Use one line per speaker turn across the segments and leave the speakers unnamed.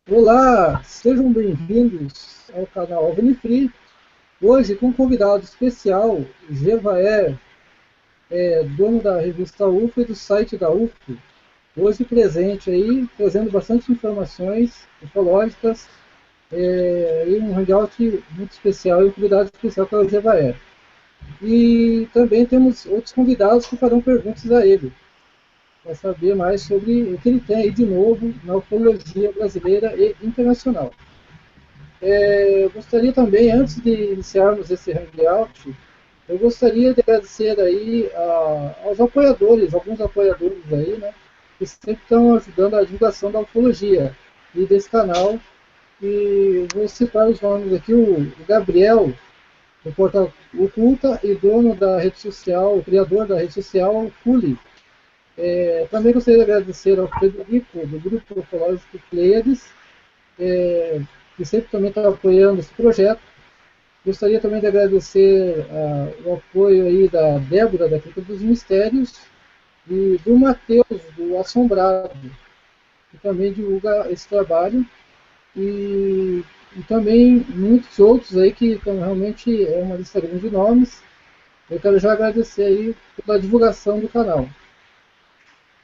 Olá, sejam bem-vindos ao canal Alvinifree. Hoje com um convidado especial, Gevaer, dono da revista UFO e do site da UFO. Hoje presente aí, trazendo bastante informações ufológicas e um hangout muito especial e um convidado especial que é o Gevaer. E também temos outros convidados que farão perguntas a ele, para saber mais sobre o que ele tem aí de novo na ufologia brasileira e internacional. Eu gostaria também, antes de iniciarmos esse hangout, eu gostaria de agradecer aí aos apoiadores, alguns apoiadores aí, né, que sempre estão ajudando a divulgação da ufologia e desse canal. E vou citar os nomes aqui, o Gabriel, do portal Oculta e dono da rede social, o criador da rede social Fuli. Também gostaria de agradecer ao Frederico, do grupo ufológico Pleiades, que sempre também está apoiando esse projeto. Gostaria também de agradecer o apoio aí da Débora, da Clínica dos Mistérios, e do Matheus, do Assombrado, que também divulga esse trabalho, e também muitos outros aí que então, realmente é uma lista grande de nomes. Eu quero já agradecer aí pela divulgação do canal.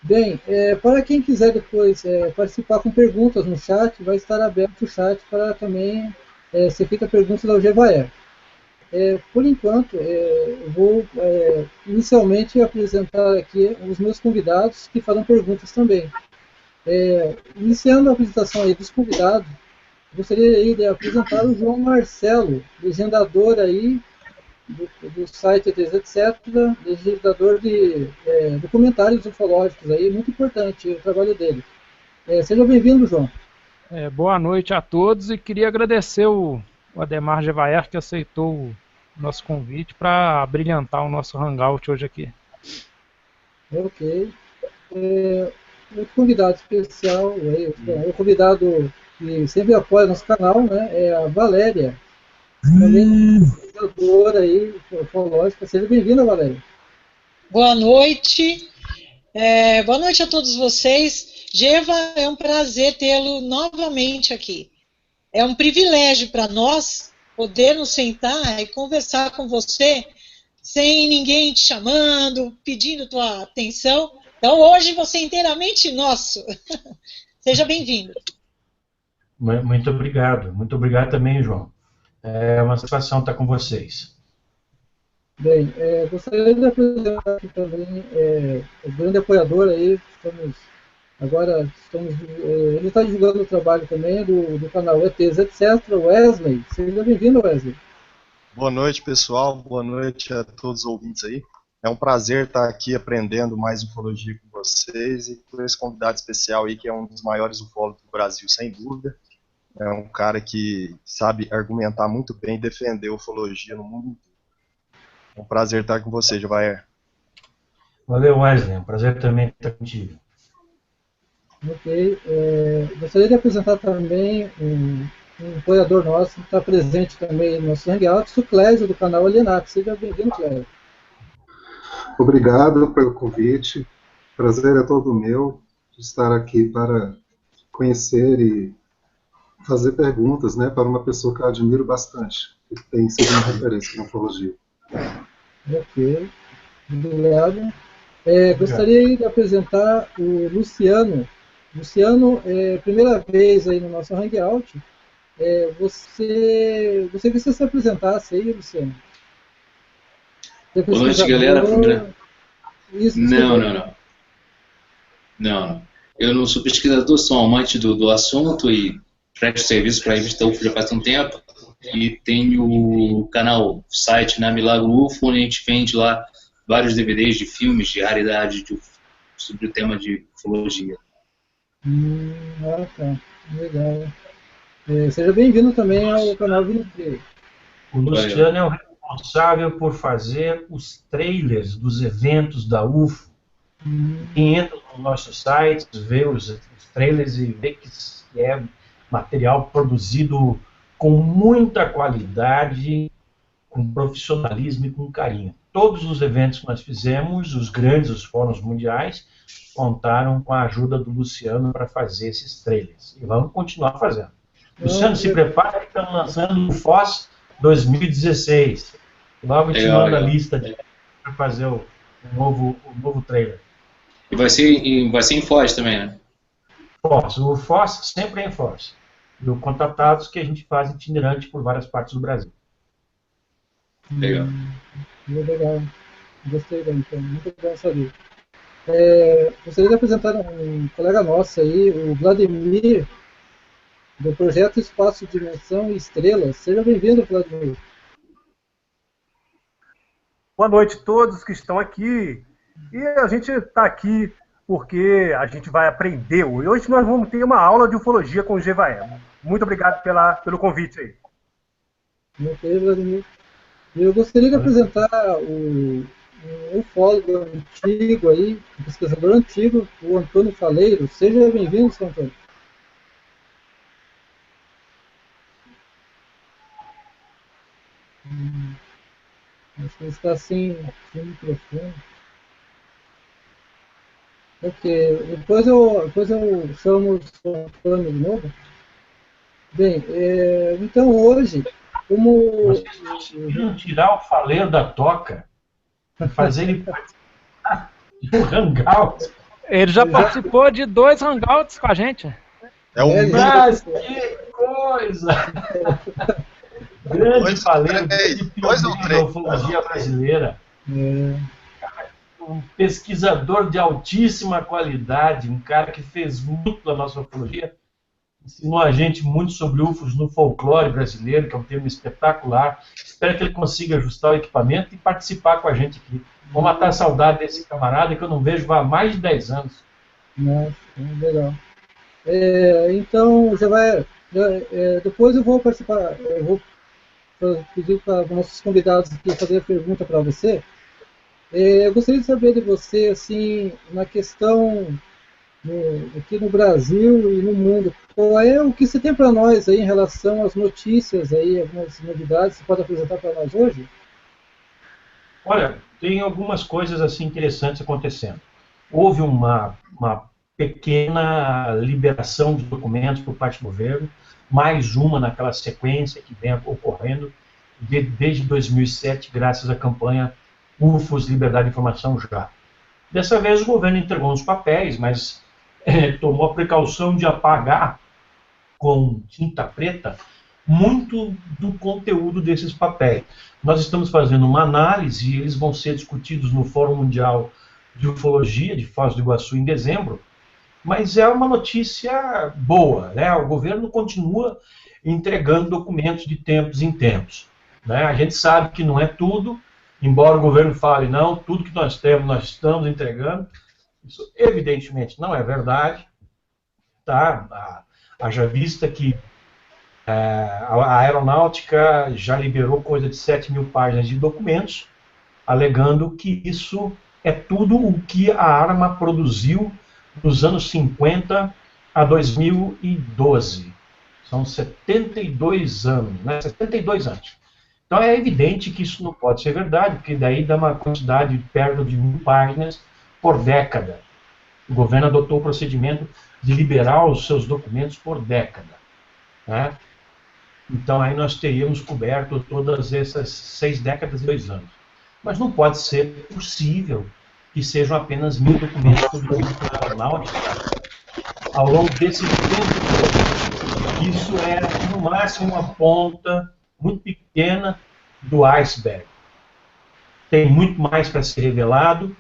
Bem, para quem quiser depois participar com perguntas no chat, vai estar aberto o chat para também ser feita perguntas ao Gevaer. Por enquanto, eu vou inicialmente apresentar aqui os meus convidados que farão perguntas também. Iniciando a apresentação aí dos convidados, gostaria aí de apresentar o João Marcelo, legendador aí do site ETs, etc., legislador de documentários ufológicos aí, muito importante o trabalho dele. Seja bem-vindo, João.
Boa noite a todos e queria agradecer o Ademar Gevaer que aceitou o nosso convite para brilhantar o nosso hangout hoje aqui.
Ok. Outro convidado especial, o convidado que sempre apoia nosso canal, né, é a Valéria, também legisladora aí, ufológica. Seja bem-vinda, Valéria.
Boa noite. Boa noite a todos vocês. Geva, é um prazer tê-lo novamente aqui. É um privilégio para nós podermos sentar e conversar com você sem ninguém te chamando, pedindo tua atenção. Então, hoje você é inteiramente nosso. Seja bem-vindo.
Muito obrigado. Muito obrigado também, João. É uma satisfação estar com vocês.
Bem, gostaria de apresentar aqui também o grande apoiador aí, ele está divulgando o trabalho também do canal ETs, etc., Wesley. Seja bem-vindo, Wesley.
Boa noite, pessoal. Boa noite a todos os ouvintes aí. É um prazer estar aqui aprendendo mais ufologia com vocês e com esse convidado especial aí, que é um dos maiores ufólogos do Brasil, sem dúvida. É um cara que sabe argumentar muito bem e defender a ufologia no mundo inteiro. É um prazer estar com você, Gevaer.
Valeu, Wesley. É um prazer também estar contigo.
Ok. Gostaria de apresentar também um apoiador nosso que está presente também no nosso Hangout, o Clésio, do canal Alienato. Seja bem-vindo, Clésio.
Obrigado pelo convite. Prazer é todo meu de estar aqui para conhecer e fazer perguntas, né, para uma pessoa que eu admiro bastante, que tem sido uma referência na ufologia.
Ok. Obrigado. Gostaria de apresentar o Luciano. Luciano, primeira vez aí no nosso Hangout. Gostaria que você se apresentasse aí, Luciano.
Boa noite, galera. Não. Eu não sou pesquisador, sou um amante do assunto e presto serviço para a revista UFO já faz um tempo. E tenho o canal, site na Milagro UFO, onde a gente vende lá vários DVDs de filmes de raridade sobre o tema de ufologia.
Tá. Legal. Seja bem-vindo também ao canal Vinifree.
O Luciano é o responsável por fazer os trailers dos eventos da UFO. Quem entra no nosso site, vê os trailers e vê que é material produzido com muita qualidade, com profissionalismo e com carinho. Todos os eventos que nós fizemos, os grandes, os fóruns mundiais, contaram com a ajuda do Luciano para fazer esses trailers. E vamos continuar fazendo. Luciano, se prepara que estamos lançando o FOSS 2016. Logo te manda a lista para fazer o novo trailer.
E vai ser em Foz também, né?
FOSS. O FOSS sempre é em Foz. E o Contatados que a gente faz itinerante por várias partes do Brasil.
Legal.
Legal. Gostei, então. Muito bom saber. Gostaria de apresentar um colega nosso aí, o Vladimir, do projeto Espaço, Dimensão e Estrelas. Seja bem-vindo, Vladimir.
Boa noite a todos que estão aqui. E a gente está aqui porque a gente vai aprender. Hoje nós vamos ter uma aula de ufologia com o Jevaé. Muito obrigado pelo convite aí.
Ok, Vladimir. Eu gostaria de apresentar um ufólogo antigo aí, um pesquisador antigo, o Antônio Faleiro. Seja bem-vindo, Sr. Antônio. Acho que ele está sem microfone. Ok, depois eu chamo o Sr. Antônio de novo. Bem, então hoje, como...
Vocês conseguiram tirar o Faleiro da toca e fazer ele participar do Hangout.
Ele já participou de 2 Hangouts com a gente.
Mas que coisa! Grande Faleiro, da ufologia brasileira. Um pesquisador de altíssima qualidade, um cara que fez muito da nossa ufologia, ensinou a gente muito sobre UFOs no folclore brasileiro, que é um termo espetacular. Espero que ele consiga ajustar o equipamento e participar com a gente aqui. Vou matar a saudade desse camarada que eu não vejo há mais de 10 anos.
Nossa, legal. Então, já vai. Depois eu vou participar. Eu vou pedir para os nossos convidados aqui fazer a pergunta para você. Eu gostaria de saber de você, assim, na questão aqui no Brasil e no mundo, qual é o que você tem para nós aí em relação às notícias aí, algumas novidades que você pode apresentar para nós hoje?
Olha, tem algumas coisas assim interessantes acontecendo. Houve uma pequena liberação de documentos por parte do governo, mais uma naquela sequência que vem ocorrendo desde 2007, graças à campanha UFOS, Liberdade de Informação Já. Dessa vez o governo entregou uns papéis, mas tomou a precaução de apagar com tinta preta muito do conteúdo desses papéis. Nós estamos fazendo uma análise e eles vão ser discutidos no Fórum Mundial de Ufologia de Foz do Iguaçu em dezembro, mas é uma notícia boa, né? O governo continua entregando documentos de tempos em tempos, né? A gente sabe que não é tudo, embora o governo fale, não, tudo que nós temos nós estamos entregando. Isso evidentemente não é verdade, tá? Haja vista que a aeronáutica já liberou coisa de 7.000 páginas de documentos, alegando que isso é tudo o que a arma produziu dos anos 50 a 2012. São 72 anos, né? 72 anos. Então é evidente que isso não pode ser verdade, porque daí dá uma quantidade perto de 1.000 páginas por década. O governo adotou o procedimento de liberar os seus documentos por década, né? Então aí nós teríamos coberto todas essas 6 décadas e 2 anos. Mas não pode ser possível que sejam apenas 1.000 documentos produzidos pela aeronáutica ao longo desse tempo todo. Isso é, no máximo, uma ponta muito pequena do iceberg. Tem muito mais para ser revelado,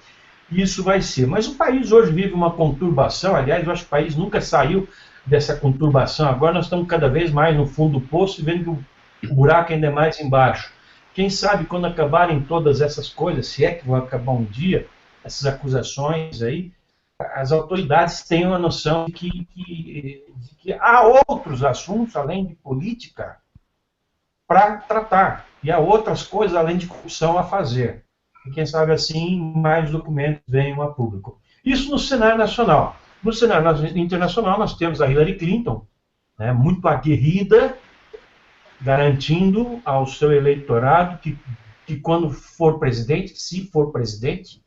e isso vai ser. Mas o país hoje vive uma conturbação, aliás, eu acho que o país nunca saiu dessa conturbação. Agora nós estamos cada vez mais no fundo do poço e vendo que o buraco ainda é mais embaixo. Quem sabe quando acabarem todas essas coisas, se é que vão acabar um dia, essas acusações aí, as autoridades tenham a noção de que há outros assuntos, além de política, para tratar. E há outras coisas, além de corrupção, a fazer. E quem sabe assim, mais documentos venham a público. Isso no cenário nacional. No cenário internacional, nós temos a Hillary Clinton, né, muito aguerrida, garantindo ao seu eleitorado que quando for presidente, se for presidente,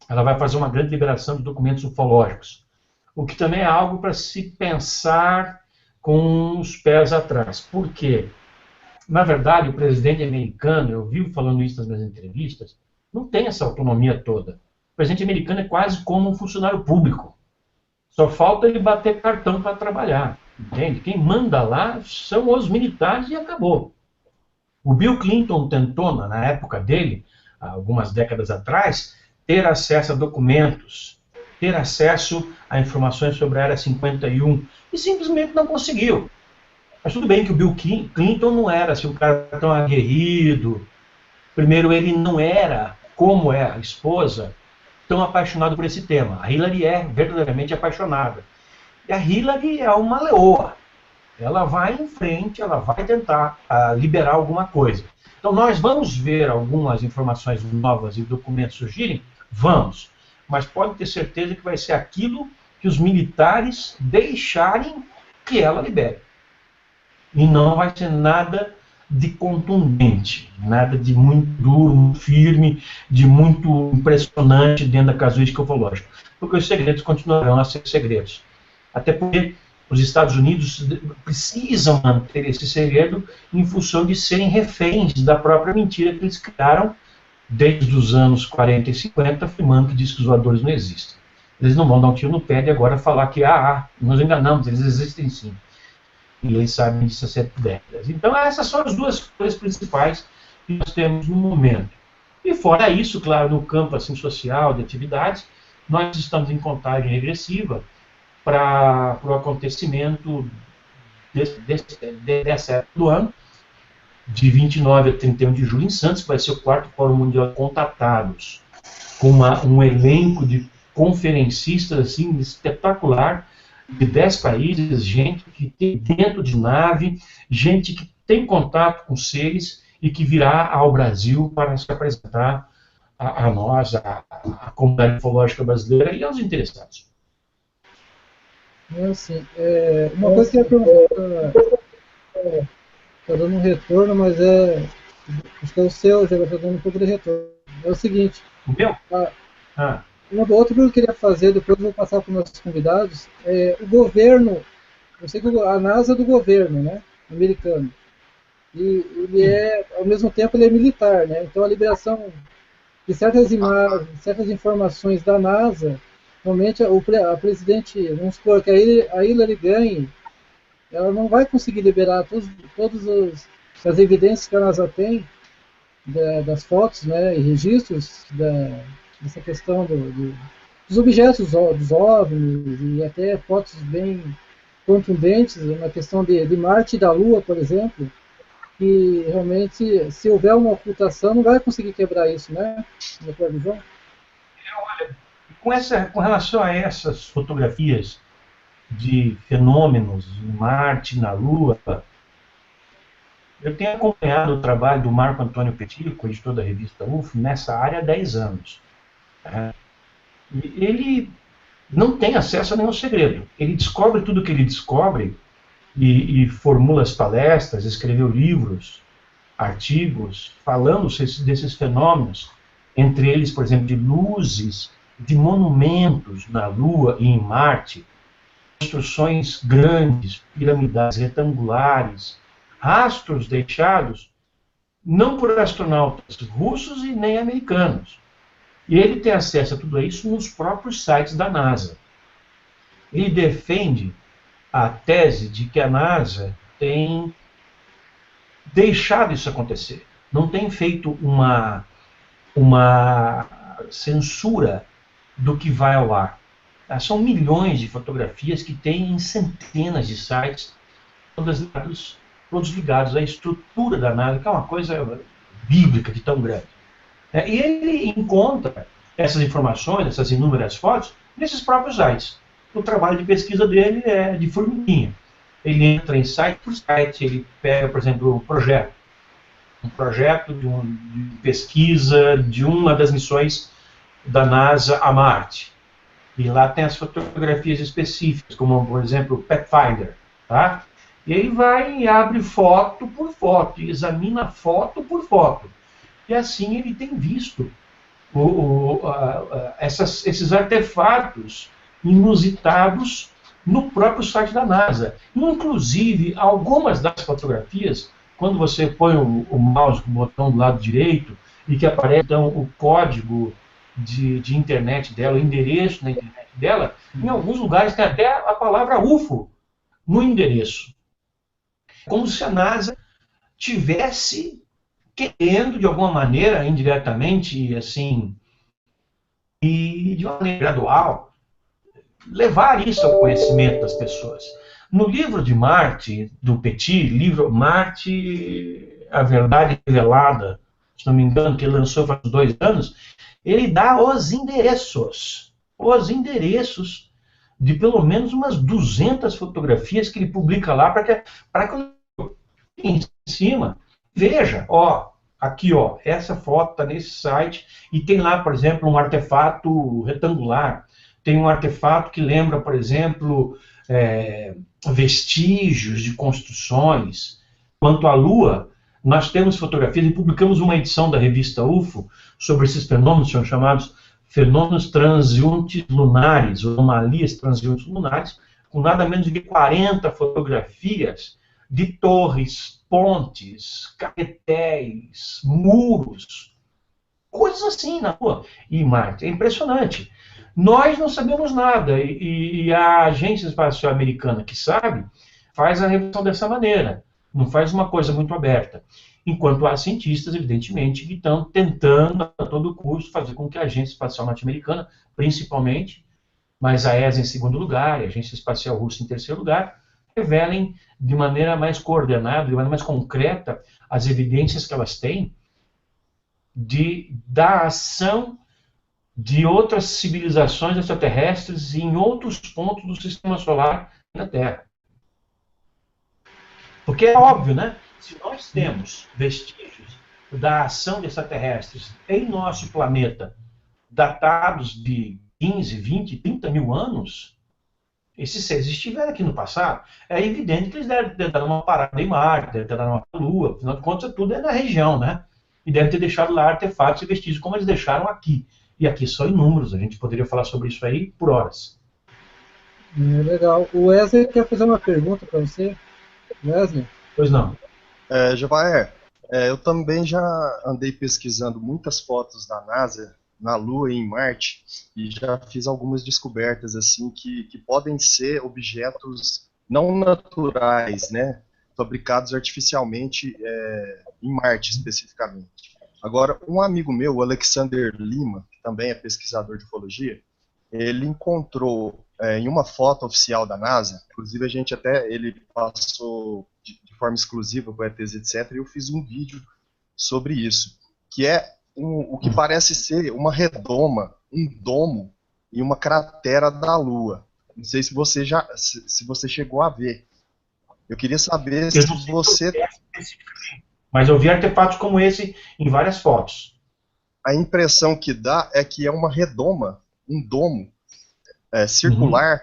ela vai fazer uma grande liberação de documentos ufológicos, o que também é algo para se pensar com os pés atrás. Por quê? Na verdade, o presidente americano, eu vivo falando isso nas minhas entrevistas, não tem essa autonomia toda. O presidente americano é quase como um funcionário público. Só falta ele bater cartão para trabalhar. Entende? Quem manda lá são os militares e acabou. O Bill Clinton tentou, na época dele, algumas décadas atrás, ter acesso a documentos, ter acesso a informações sobre a Área 51, e simplesmente não conseguiu. Mas tudo bem que o Bill Clinton não era assim, um cara tão aguerrido. Primeiro, ele não era, como é a esposa, tão apaixonado por esse tema. A Hillary é verdadeiramente apaixonada. E a Hillary é uma leoa. Ela vai em frente, ela vai tentar liberar alguma coisa. Então nós vamos ver algumas informações novas e documentos surgirem? Vamos. Mas pode ter certeza que vai ser aquilo que os militares deixarem que ela libere. E não vai ser nada de contundente, nada de muito duro, muito firme, de muito impressionante dentro da casuística ufológica. Porque os segredos continuarão a ser segredos. Até porque os Estados Unidos precisam manter esse segredo em função de serem reféns da própria mentira que eles criaram desde os anos 40 e 50, afirmando que discos voadores não existem. Eles não vão dar um tiro no pé de agora falar que nós enganamos, eles existem sim. E eles sabem disso há 7 décadas. Então essas são as duas coisas principais que nós temos no momento. E fora isso, claro, no campo assim, social, de atividades, nós estamos em contagem regressiva para o acontecimento dessa época do ano, de 29 a 31 de julho em Santos, que vai ser o 4º Fórum Mundial de Contatados, com um elenco de conferencistas assim, espetacular, de 10 países, gente que tem dentro de nave, gente que tem contato com seres e que virá ao Brasil para se apresentar a nós, a comunidade ufológica brasileira e aos interessados.
Assim, uma coisa que eu ia perguntar, está dando um retorno, mas acho que é o seu, já está dando um pouco de retorno. É o seguinte.
O meu?
Uma outra que eu queria fazer, depois eu vou passar para os nossos convidados, o governo, eu sei que a NASA é do governo, né, americano, e ele ao mesmo tempo ele é militar, né, então a liberação de certas imagens, certas informações da NASA, realmente a presidente, vamos supor que a Hillary ganhe, ela não vai conseguir liberar todas as evidências que a NASA tem, das fotos, né, e registros dessa questão dos objetos, dos OVNIs, e até fotos bem contundentes na questão de Marte e da Lua, por exemplo, que realmente, se houver uma ocultação, não vai conseguir quebrar isso, né? Na tua visão?
Olha, com relação a essas fotografias de fenômenos em Marte, na Lua, eu tenho acompanhado o trabalho do Marco Antônio Petico, editor da revista UFO, nessa área há 10 anos. Ele não tem acesso a nenhum segredo. Ele descobre tudo o que ele descobre e formula as palestras, escreveu livros, artigos, falando desses fenômenos, entre eles, por exemplo, de luzes, de monumentos na Lua e em Marte, construções grandes, piramidais retangulares, rastros deixados não por astronautas russos e nem americanos. E ele tem acesso a tudo isso nos próprios sites da NASA. Ele defende a tese de que a NASA tem deixado isso acontecer. Não tem feito uma censura do que vai ao ar. São milhões de fotografias que tem em centenas de sites, todos ligados à estrutura da NASA, que é uma coisa bíblica de tão grande. E ele encontra essas informações, essas inúmeras fotos, nesses próprios sites. O trabalho de pesquisa dele é de formiguinha. Ele entra em site por site, ele pega, por exemplo, um projeto de pesquisa de uma das missões da NASA a Marte. E lá tem as fotografias específicas, como, por exemplo, o Pathfinder. Tá? E ele vai e abre foto por foto, e examina foto por foto. E assim ele tem visto esses artefatos inusitados no próprio site da NASA. Inclusive, algumas das fotografias, quando você põe o mouse com o botão do lado direito e que aparece então, o código de internet dela, o endereço da internet dela, em alguns lugares tem até a palavra UFO no endereço. Como se a NASA tivesse querendo, de alguma maneira, indiretamente, assim, e de uma maneira gradual, levar isso ao conhecimento das pessoas. No livro de Marte, do Petit, livro Marte, a Verdade Revelada, se não me engano, que ele lançou faz 2 anos, ele dá os endereços de pelo menos umas 200 fotografias que ele publica lá para que em cima veja, ó, aqui, ó, essa foto está nesse site e tem lá, por exemplo, um artefato retangular. Tem um artefato que lembra, por exemplo, vestígios de construções. Quanto à Lua, nós temos fotografias e publicamos uma edição da revista UFO sobre esses fenômenos, são chamados fenômenos transeuntes lunares, ou anomalias transeuntes lunares, com nada menos de 40 fotografias de torres, pontes, caetéis, muros, coisas assim na Lua e Marte. É impressionante. Nós não sabemos nada, e a Agência Espacial Americana, que sabe, faz a revelação dessa maneira, não faz uma coisa muito aberta. Enquanto há cientistas, evidentemente, que estão tentando a todo custo fazer com que a Agência Espacial Norte-Americana, principalmente, mas a ESA em segundo lugar, e a Agência Espacial Russa em terceiro lugar, revelem de maneira mais coordenada, de maneira mais concreta, as evidências que elas têm da ação de outras civilizações extraterrestres em outros pontos do sistema solar na Terra. Porque é óbvio, né? Se nós temos vestígios da ação de extraterrestres em nosso planeta datados de 15, 20, 30 mil anos, esses seres estiveram aqui no passado, é evidente que eles devem ter dado uma parada em Marte, devem ter dado uma Lua, afinal de contas tudo é na região, né? E devem ter deixado lá artefatos e vestígios como eles deixaram aqui. E aqui só em números, a gente poderia falar sobre isso aí por horas.
Legal. O Wesley quer fazer uma pergunta para você. Wesley?
Pois não.
Javaer, eu também já andei pesquisando muitas fotos da NASA na Lua e em Marte e já fiz algumas descobertas assim que podem ser objetos não naturais, né, fabricados artificialmente em Marte especificamente. Agora, um amigo meu, o Alexander Lima, que também é pesquisador de ufologia, ele encontrou em uma foto oficial da NASA, inclusive ele passou de forma exclusiva com ETs, etc., e eu fiz um vídeo sobre isso, que é o que parece ser uma redoma, um domo e uma cratera da Lua. Não sei se você chegou a ver. Eu queria saber se você...
Mas eu vi artefatos como esse em várias fotos.
A impressão que dá é que é uma redoma, um domo circular,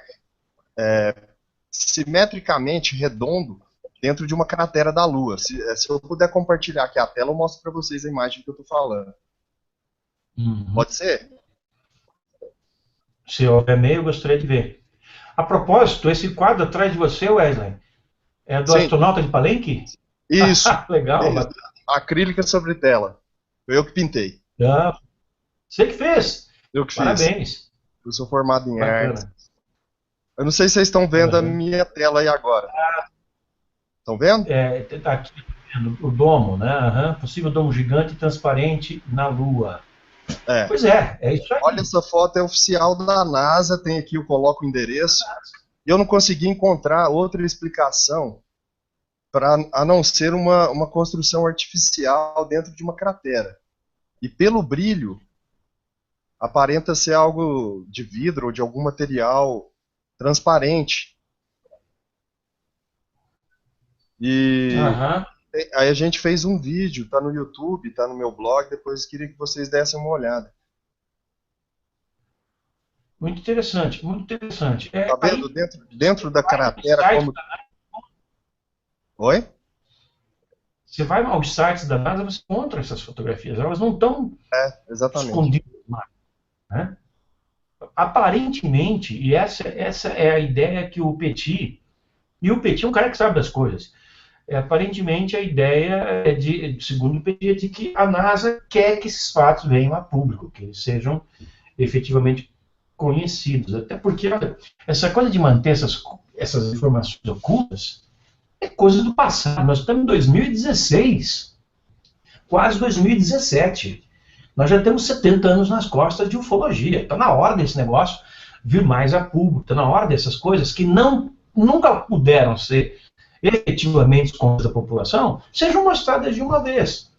simetricamente redondo, dentro de uma cratera da Lua. Se eu puder compartilhar aqui a tela, eu mostro para vocês a imagem que eu estou falando. Pode ser?
Se houver meio, eu gostaria de ver. A propósito, esse quadro atrás de você, Wesley, é do astronauta de Palenque?
Isso.
Legal.
Acrílica sobre tela. Foi eu que pintei.
Você que fez?
Eu que
fiz. Parabéns.
Eu sou formado em artes. Eu não sei se vocês estão vendo a minha tela aí agora. Estão vendo?
Tá aqui o domo, né? Possível domo gigante e transparente na Lua. Pois é isso aí.
Olha, essa foto é oficial da NASA, tem aqui, eu coloco o endereço. E eu não consegui encontrar outra explicação a não ser uma construção artificial dentro de uma cratera. E pelo brilho, aparenta ser algo de vidro ou de algum material transparente. E aí a gente fez um vídeo, tá no YouTube, tá no meu blog, depois queria que vocês dessem uma olhada.
Muito interessante, muito interessante.
Tá vendo dentro da cratera como... Oi?
Você vai aos sites da NASA, você encontra essas fotografias. Elas não estão
exatamente.
escondidas mais, né? Aparentemente, e essa é a ideia que o Petit, e o Petit é um cara que sabe das coisas, aparentemente a ideia segundo o Petit, é de que a NASA quer que esses fatos venham a público, que eles sejam efetivamente conhecidos. Até porque essa coisa de manter essas informações ocultas é coisa do passado. Nós estamos em 2016, quase 2017. Nós já temos 70 anos nas costas de ufologia. Está na hora desse negócio vir mais a público. Está na hora dessas coisas que nunca puderam ser efetivamente contra a população, sejam mostradas de uma vez.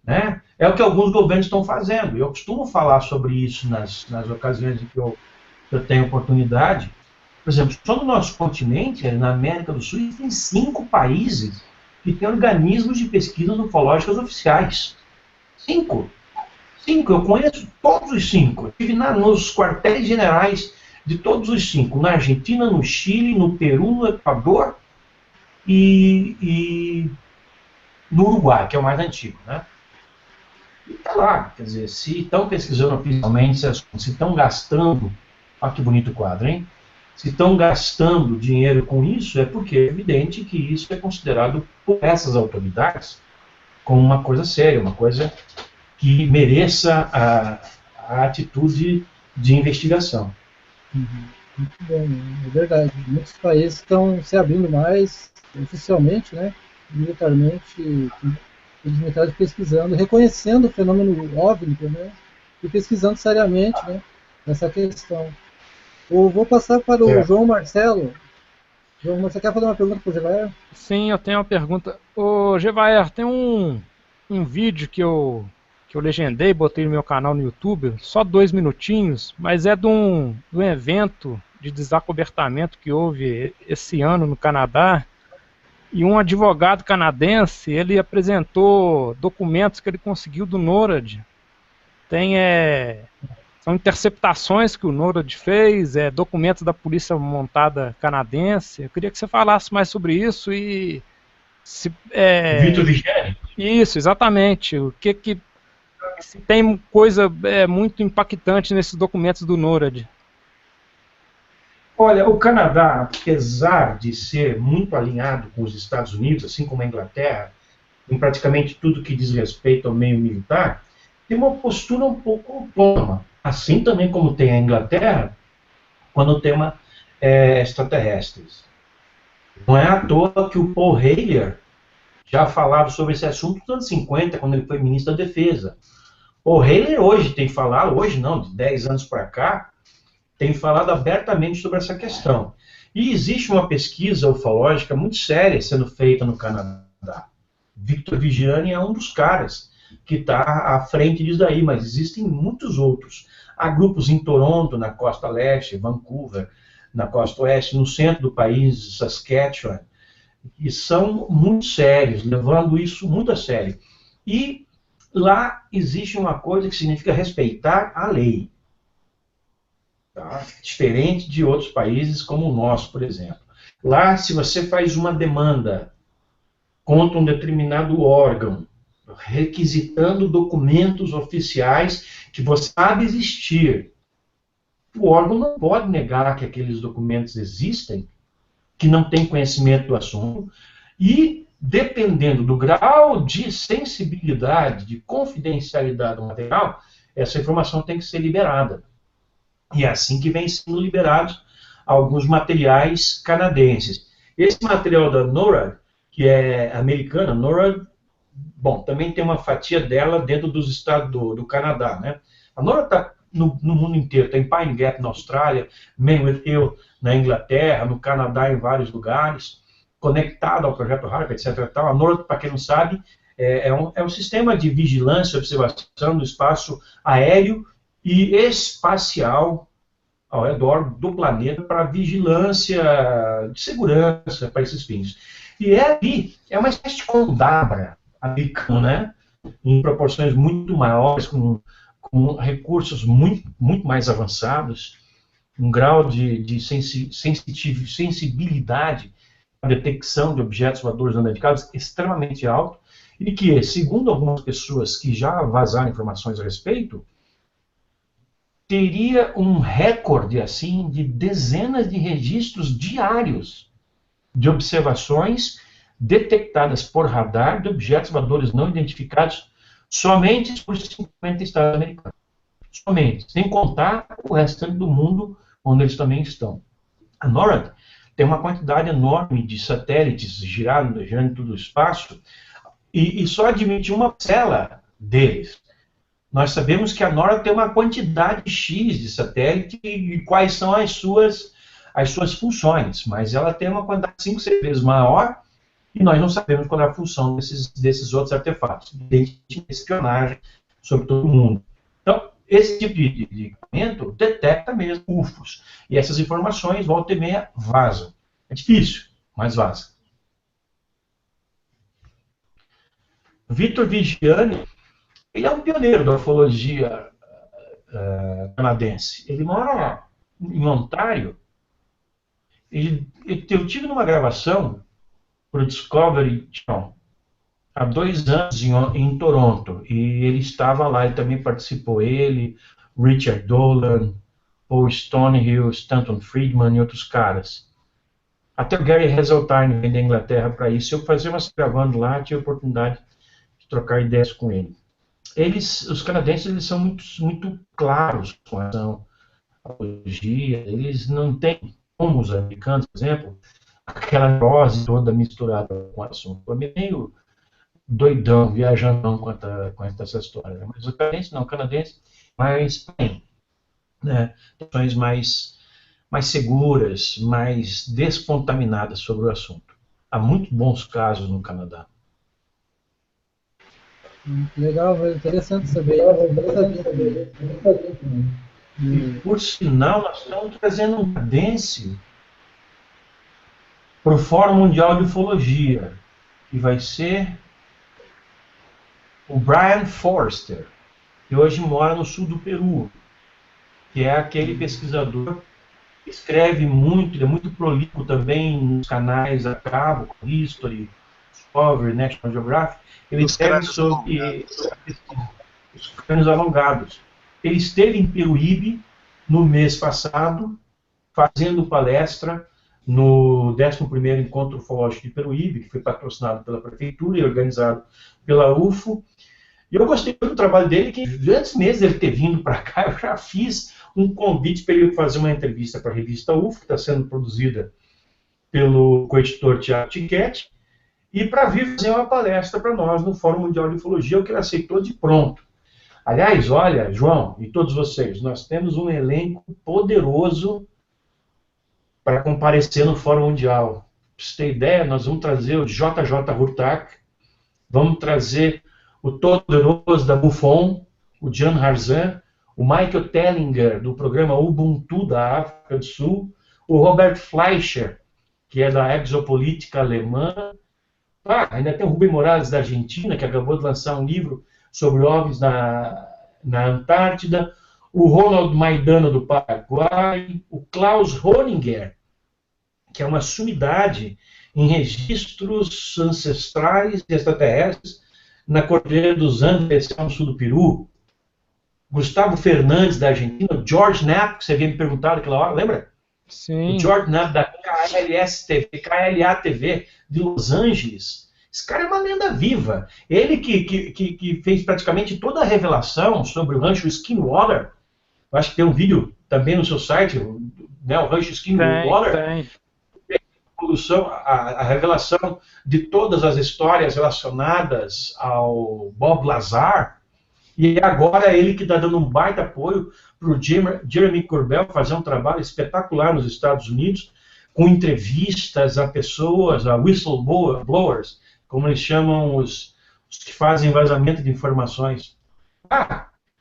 Né? É o que alguns governos estão fazendo. Eu costumo falar sobre isso nas ocasiões em que eu tenho oportunidade. Por exemplo, só no nosso continente, na América do Sul, tem 5 países que têm organismos de pesquisas ufológicas oficiais. 5. Eu conheço todos os 5. Eu estive nos quartéis generais de todos os 5. Na Argentina, no Chile, no Peru, no Equador e no Uruguai, que é o mais antigo. Né? E está lá. Quer dizer, se estão pesquisando oficialmente, se estão gastando... Olha que bonito quadro, hein? Se estão gastando dinheiro com isso, é porque é evidente que isso é considerado por essas autoridades como uma coisa séria, uma coisa que mereça a atitude de investigação.
Muito bom, é verdade. Muitos países estão se abrindo mais oficialmente, né, militarmente, os militares pesquisando, reconhecendo o fenômeno OVNI, né, e pesquisando seriamente, né, essa questão. Eu vou passar para o João Marcelo. João, você quer fazer uma pergunta para o Gevaer?
Sim, eu tenho uma pergunta. Ô, Gevaer, tem um vídeo que eu legendei, botei no meu canal no YouTube, só 2 minutinhos, mas é de um evento de desacobertamento que houve esse ano no Canadá, e um advogado canadense, ele apresentou documentos que ele conseguiu do NORAD. São interceptações que o NORAD fez, documentos da Polícia Montada Canadense. Eu queria que você falasse mais sobre isso e...
Vitor Vigiani?
Isso, exatamente. Se tem coisa muito impactante nesses documentos do NORAD.
Olha, o Canadá, apesar de ser muito alinhado com os Estados Unidos, assim como a Inglaterra, em praticamente tudo que diz respeito ao meio militar, tem uma postura um pouco autônoma. Assim também como tem a Inglaterra, quando o tema é extraterrestres. Não é à toa que o Paul Heyler já falava sobre esse assunto nos anos 50, quando ele foi ministro da Defesa. O Heyler hoje tem falado, hoje não, de 10 anos para cá, tem falado abertamente sobre essa questão. E existe uma pesquisa ufológica muito séria sendo feita no Canadá. Victor Vigiani é um dos caras que está à frente disso daí, mas existem muitos outros. Há grupos em Toronto, na costa leste, Vancouver, na costa oeste, no centro do país, Saskatchewan, que são muito sérios, levando isso muito a sério. E lá existe uma coisa que significa respeitar a lei. Tá? Diferente de outros países como o nosso, por exemplo. Lá, se você faz uma demanda contra um determinado órgão, requisitando documentos oficiais que você sabe existir, o órgão não pode negar que aqueles documentos existem, que não tem conhecimento do assunto, e dependendo do grau de sensibilidade, de confidencialidade do material, essa informação tem que ser liberada. E é assim que vem sendo liberados alguns materiais canadenses. Esse material da NORAD, que é americana, NORAD, bom, também tem uma fatia dela dentro dos estados do Canadá, né? A NORAD está no mundo inteiro, tem Pine Gap na Austrália, Maywood Hill na Inglaterra, no Canadá em vários lugares, conectado ao projeto Harper, etc. A NORAD, para quem não sabe, é um sistema de vigilância e observação do espaço aéreo e espacial ao redor do planeta para vigilância de segurança para esses fins. E é uma espécie de condabra americano, né? Em proporções muito maiores, com recursos muito mais avançados, um grau de sensibilidade à detecção de objetos voadores não identificados extremamente alto, e que, segundo algumas pessoas que já vazaram informações a respeito, teria um recorde assim de dezenas de registros diários de observações detectadas por radar de objetos voadores não identificados somente por 50 estados americanos. Somente, sem contar o restante do mundo onde eles também estão. A NORAD tem uma quantidade enorme de satélites girando em todo o espaço e só admite uma parcela deles. Nós sabemos que a NORAD tem uma quantidade X de satélite e quais são as suas funções, mas ela tem uma quantidade 5, 6 vezes maior e nós não sabemos qual é a função desses outros artefatos. Desde espionagem sobre todo mundo. Então, esse tipo de equipamento detecta mesmo UFOs. E essas informações, volta e meia, vazam. É difícil, mas vaza. Vitor Vigiani, ele é um pioneiro da ufologia canadense. Ele mora em Ontário. Eu tive numa gravação para o Discovery Channel há 2 anos em Toronto, e ele estava lá, e também participou Richard Dolan, Paul Stonehill, Stanton Friedman e outros caras. Até o Gary Heseltine vem da Inglaterra para isso. Eu fazia umas gravando lá, tive a oportunidade de trocar ideias com ele. Os canadenses, eles são muito claros com relação à ufologia. Eles não têm, como os americanos, por exemplo, aquela neurose toda misturada com o assunto. É meio doidão, viajandão quanto essa história. Mas o canadense não, o canadense mais bem, né? Questões mais seguras, mais descontaminadas sobre o assunto. Há muito bons casos no Canadá.
Legal, interessante saber.
E, por sinal, nós estamos trazendo um canadense para o Fórum Mundial de Ufologia, que vai ser o Brian Forster, que hoje mora no sul do Peru, que é aquele pesquisador que escreve muito, ele é muito prolífico também nos canais a cabo, History, Discovery, National Geographic. Ele escreve sobre os crânios alongados. Ele esteve em Peruíbe no mês passado, fazendo palestra no 11º Encontro Ufológico de Peruíbe, que foi patrocinado pela Prefeitura e organizado pela UFO. E eu gostei do trabalho dele, que antes mesmo dele ter vindo para cá, eu já fiz um convite para ele fazer uma entrevista para a revista UFO, que está sendo produzida pelo coeditor Tiago Tiquete, e para vir fazer uma palestra para nós no Fórum Mundial de Ufologia, o que ele aceitou de pronto. Aliás, olha, João e todos vocês, nós temos um elenco poderoso para comparecer no Fórum Mundial. Para você ter ideia, nós vamos trazer o JJ Hurtak, vamos trazer o todo-poderoso da Buffon, o Jan Harzan, o Michael Tellinger, do programa Ubuntu da África do Sul, o Robert Fleischer, que é da Exopolítica alemã. Ainda tem o Rubem Morales, da Argentina, que acabou de lançar um livro sobre OVNIs na Antártida, o Ronald Maidana, do Paraguai, o Klaus Honinger, que é uma sumidade em registros ancestrais e extraterrestres na Cordilheira dos Andes, no sul do Peru. Gustavo Fernandes, da Argentina, George Knapp, que você havia me perguntado aquela hora, lembra?
Sim.
O George Knapp, da KLA-TV de Los Angeles. Esse cara é uma lenda viva. Ele que fez praticamente toda a revelação sobre o rancho Skinwater. Eu acho que tem um vídeo também no seu site, né, o rancho Skinwater.
Tem.
A revelação de todas as histórias relacionadas ao Bob Lazar, e agora é ele que está dando um baita apoio para o Jeremy Corbell fazer um trabalho espetacular nos Estados Unidos, com entrevistas a pessoas, a whistleblowers, como eles chamam os que fazem vazamento de informações.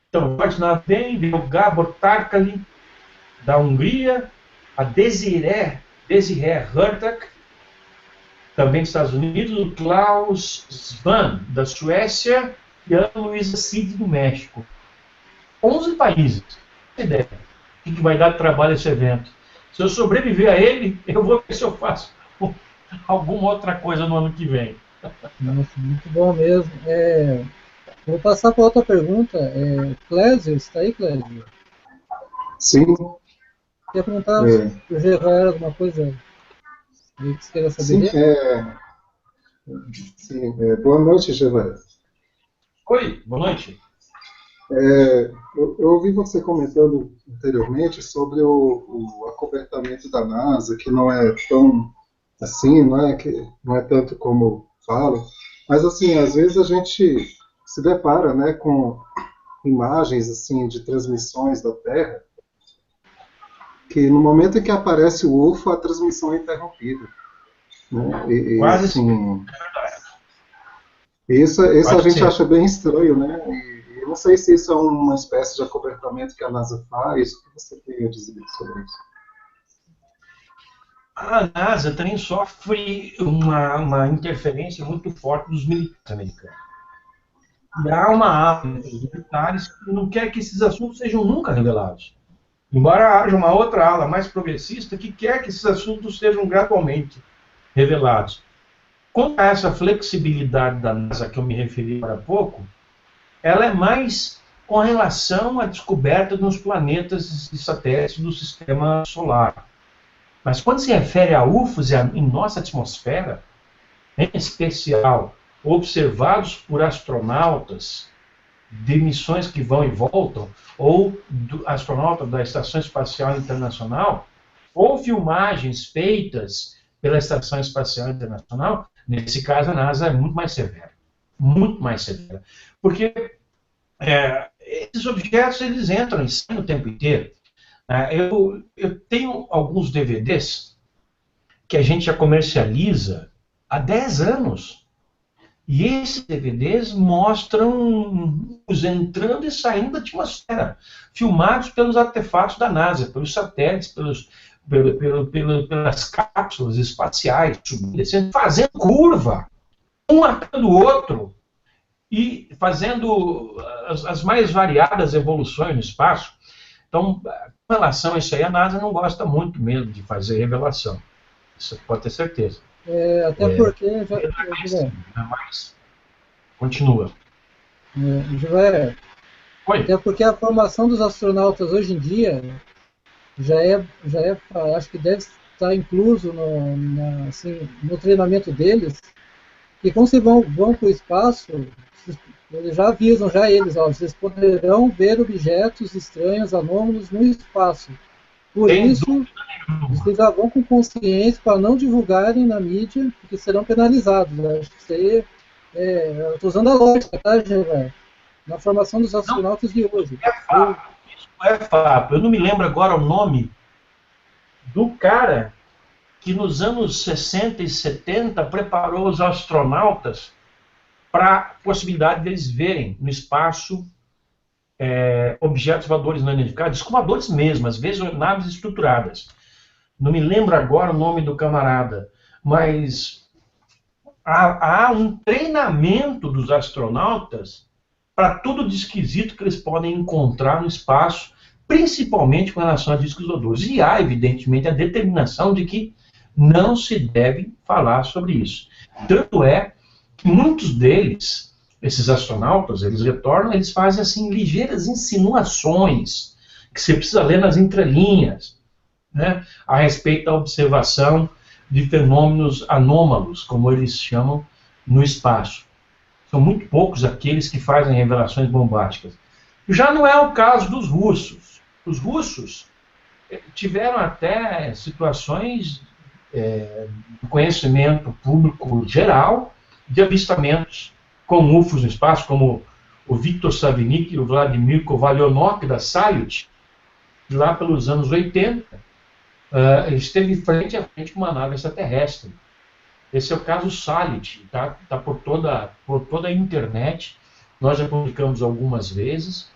Então, pode na vem o Gabor Tarkali, da Hungria, a Desiree Hurtak, também dos Estados Unidos, o Klaus Svan, da Suécia, e a Luísa Cid, do México. 11 países. Não tem ideia o que vai dar trabalho esse evento. Se eu sobreviver a ele, eu vou ver se eu faço alguma outra coisa no ano que vem.
Nossa, muito bom mesmo. Vou passar para outra pergunta. Clésio, está aí, Clésio?
Sim.
Quer perguntar se o Gevaer alguma coisa que você queria saber?
Sim, boa noite, Gevaer.
Oi, boa noite.
Eu ouvi você comentando anteriormente sobre o acobertamento da NASA, que não é tão assim, não é tanto como falam, mas assim, às vezes a gente se depara, né, com imagens assim de transmissões da Terra, que no momento em que aparece o UFO, a transmissão é interrompida. Né?
Quase
assim, isso a gente acha bem estranho, né? E eu não sei se isso é uma espécie de acobertamento que a NASA faz. O que você tem a dizer sobre isso?
A NASA também sofre uma interferência muito forte dos militares americanos. E há uma ala dos militares que não quer que esses assuntos sejam nunca revelados. Embora haja uma outra ala mais progressista que quer que esses assuntos sejam gradualmente revelados. Quanto a essa flexibilidade da NASA que eu me referi agora há pouco, ela é mais com relação à descoberta dos planetas e satélites do sistema solar. Mas quando se refere a UFOs em nossa atmosfera, em especial observados por astronautas de missões que vão e voltam, ou astronautas da Estação Espacial Internacional, ou filmagens feitas pela Estação Espacial Internacional, nesse caso a NASA é muito mais severa. Muito mais severa. Porque esses objetos eles entram e saem o tempo inteiro. Eu tenho alguns DVDs que a gente já comercializa há 10 anos. E esses DVDs mostram os entrando e saindo da atmosfera, filmados pelos artefatos da NASA, pelos satélites, pelas cápsulas espaciais, subindo, descendo, fazendo curva, um marcando o outro, e fazendo as mais variadas evoluções no espaço. Então, com relação a isso aí, a NASA não gosta muito mesmo de fazer revelação. Isso pode ter certeza.
Até porque...
Mas continua.
Até porque a formação dos astronautas hoje em dia acho que deve estar incluso no treinamento deles, que quando vocês vão para o espaço, eles já avisam eles, vocês poderão ver objetos estranhos, anômalos no espaço. Por isso, vocês já vão com consciência para não divulgarem na mídia, porque serão penalizados. Né? Acho que isso aí eu estou usando a lógica, tá, Gê? Na formação dos astronautas de hoje.
Isso é fato. Eu não me lembro agora o nome do cara que nos anos 60 e 70 preparou os astronautas para a possibilidade deles verem no espaço objetos voadores não identificados, voadores mesmo, às vezes naves estruturadas. Não me lembro agora o nome do camarada, mas há um treinamento dos astronautas para tudo de esquisito que eles podem encontrar no espaço, principalmente com relação a discos voadores. E há, evidentemente, a determinação de que não se deve falar sobre isso. Tanto é que muitos deles, esses astronautas, eles retornam, eles fazem assim ligeiras insinuações que você precisa ler nas entrelinhas, né, a respeito da observação de fenômenos anômalos, como eles chamam, no espaço. São muito poucos aqueles que fazem revelações bombásticas. Já não é o caso dos russos. Os russos tiveram até situações de conhecimento público geral de avistamentos com UFOs no espaço, como o Viktor Savinik e o Vladimir Kovalyonok da Salyut, lá pelos anos 80, esteve frente a frente com uma nave extraterrestre. Esse é o caso Salyut, tá por toda a internet, nós já publicamos algumas vezes,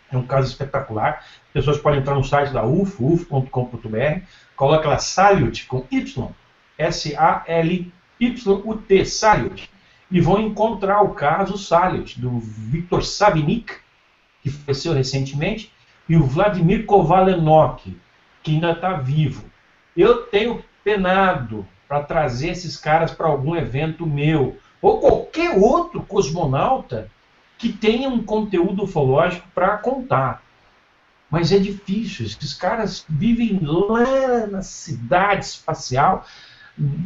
é um caso espetacular. As pessoas podem entrar no site da UFO, ufo.com.br, coloca lá Salyut com Y, S-A-L-Y-U-T, Salyut, e vão encontrar o caso Salyut, do Viktor Savinik, que faleceu recentemente, e o Vladimir Kovalyonok, que ainda está vivo. Eu tenho penado para trazer esses caras para algum evento meu, ou qualquer outro cosmonauta que tenha um conteúdo ufológico para contar. Mas é difícil, esses caras vivem lá na cidade espacial,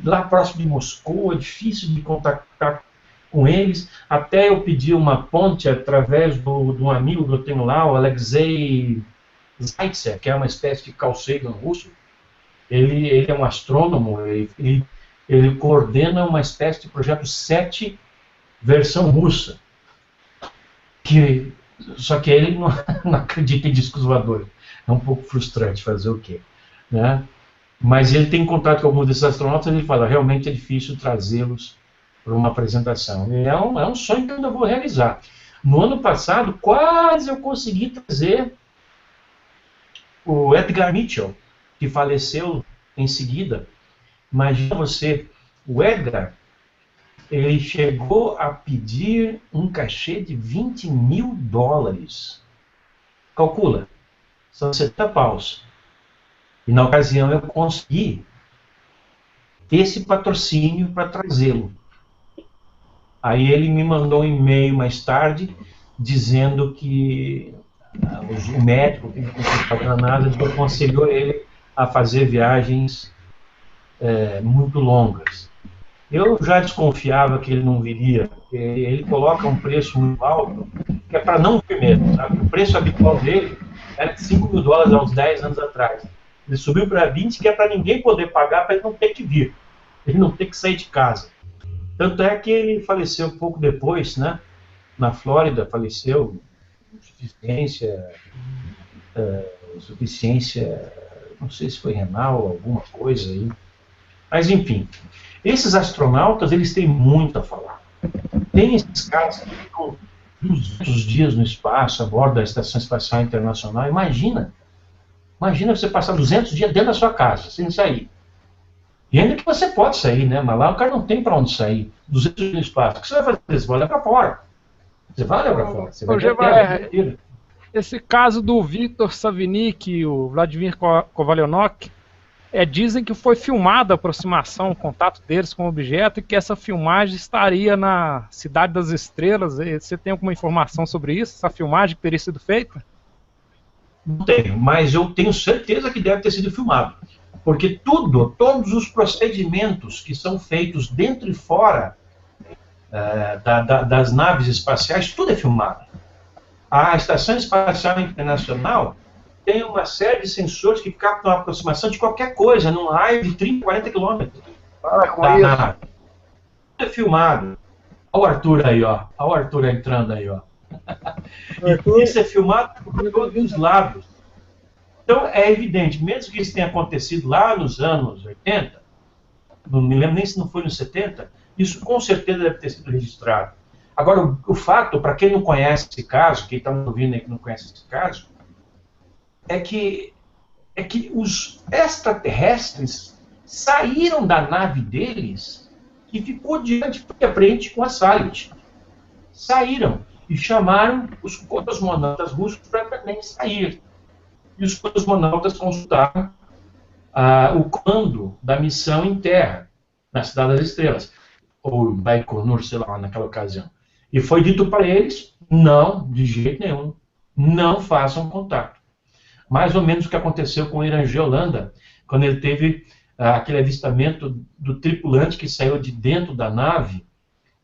lá próximo de Moscou, é difícil de contactar com eles. Até eu pedi uma ponte através de um amigo que eu tenho lá, o Alexei Zaitsev, que é uma espécie de Carl Sagan russo. Ele é um astrônomo, ele coordena uma espécie de projeto 7 versão russa. Só que ele não acredita em discos voadores. É um pouco frustrante fazer o quê? Né? Mas ele tem contato com alguns desses astronautas e ele fala, realmente é difícil trazê-los para uma apresentação. E é um sonho que eu ainda vou realizar. No ano passado, quase eu consegui trazer o Edgar Mitchell, que faleceu em seguida. Imagina você, o Edgar, ele chegou a pedir um cachê de $20 mil. Calcula, são 70 paus. E na ocasião eu consegui esse patrocínio para trazê-lo. Aí ele me mandou um e-mail mais tarde dizendo que o médico que consultava na NASA aconselhou ele a fazer viagens muito longas. Eu já desconfiava que ele não viria. Ele coloca um preço muito alto, que é para não vir mesmo. Sabe? O preço habitual dele era de $5 mil há uns 10 anos atrás. Ele subiu para 20, que é para ninguém poder pagar, para ele não ter que vir. Ele não ter que sair de casa. Tanto é que ele faleceu pouco depois, né? Na Flórida, faleceu insuficiência, não sei se foi renal, alguma coisa aí. Mas, enfim, esses astronautas, eles têm muito a falar. Tem esses caras que ficam 200 dias no espaço, a bordo da Estação Espacial Internacional. Imagina você passar 200 dias dentro da sua casa, sem sair. E ainda que você pode sair, né? Mas lá o cara não tem para onde sair. 200 dias no espaço. O que você vai fazer? Você vai olhar para fora. Você vai olhar para fora. Você vai
esse caso do Victor Savinic e o Vladimir Kovalyonok, dizem que foi filmada a aproximação, o contato deles com o objeto, e que essa filmagem estaria na Cidade das Estrelas. Você tem alguma informação sobre isso? Essa filmagem que teria sido feita?
Não tenho, mas eu tenho certeza que deve ter sido filmado. Porque todos os procedimentos que são feitos dentro e fora das naves espaciais, tudo é filmado. A Estação Espacial Internacional tem uma série de sensores que captam a aproximação de qualquer coisa, num raio de 30, 40 quilômetros.
Para com isso.
Tudo é filmado. Olha o Arthur aí, ó. Olha o Arthur entrando aí, ó. Isso é filmado por todos os lados. Então, é evidente, mesmo que isso tenha acontecido lá nos anos 80, não me lembro nem se não foi nos 70, isso com certeza deve ter sido registrado. Agora, o fato, para quem não conhece esse caso, quem está ouvindo aí que não conhece esse caso, é que os extraterrestres saíram da nave deles e ficou diante de frente com a Salyut. Saíram e chamaram os cosmonautas russos para também sair. E os cosmonautas consultaram o comando da missão em terra, na Cidade das Estrelas, ou Baikonur, sei lá, naquela ocasião. E foi dito para eles, não, de jeito nenhum, não façam contato. Mais ou menos o que aconteceu com o Irangê Holanda, quando ele teve aquele avistamento do tripulante que saiu de dentro da nave,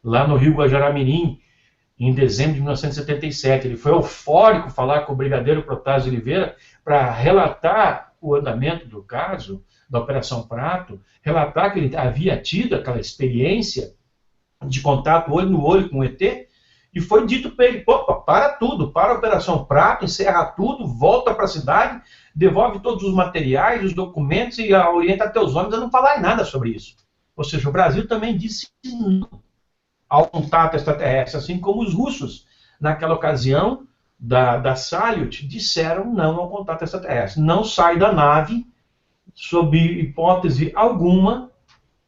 lá no Rio Guajará-Mirim, em dezembro de 1977. Ele foi eufórico falar com o brigadeiro Protásio Oliveira para relatar o andamento do caso, da Operação Prato, relatar que ele havia tido aquela experiência de contato olho no olho com o ET, e foi dito para ele, opa, para tudo, para a Operação Prato, encerra tudo, volta para a cidade, devolve todos os materiais, os documentos e orienta teus homens a não falar nada sobre isso. Ou seja, o Brasil também disse não ao contato extraterrestre, assim como os russos, naquela ocasião da Salyut, disseram não ao contato extraterrestre. Não sai da nave, sob hipótese alguma,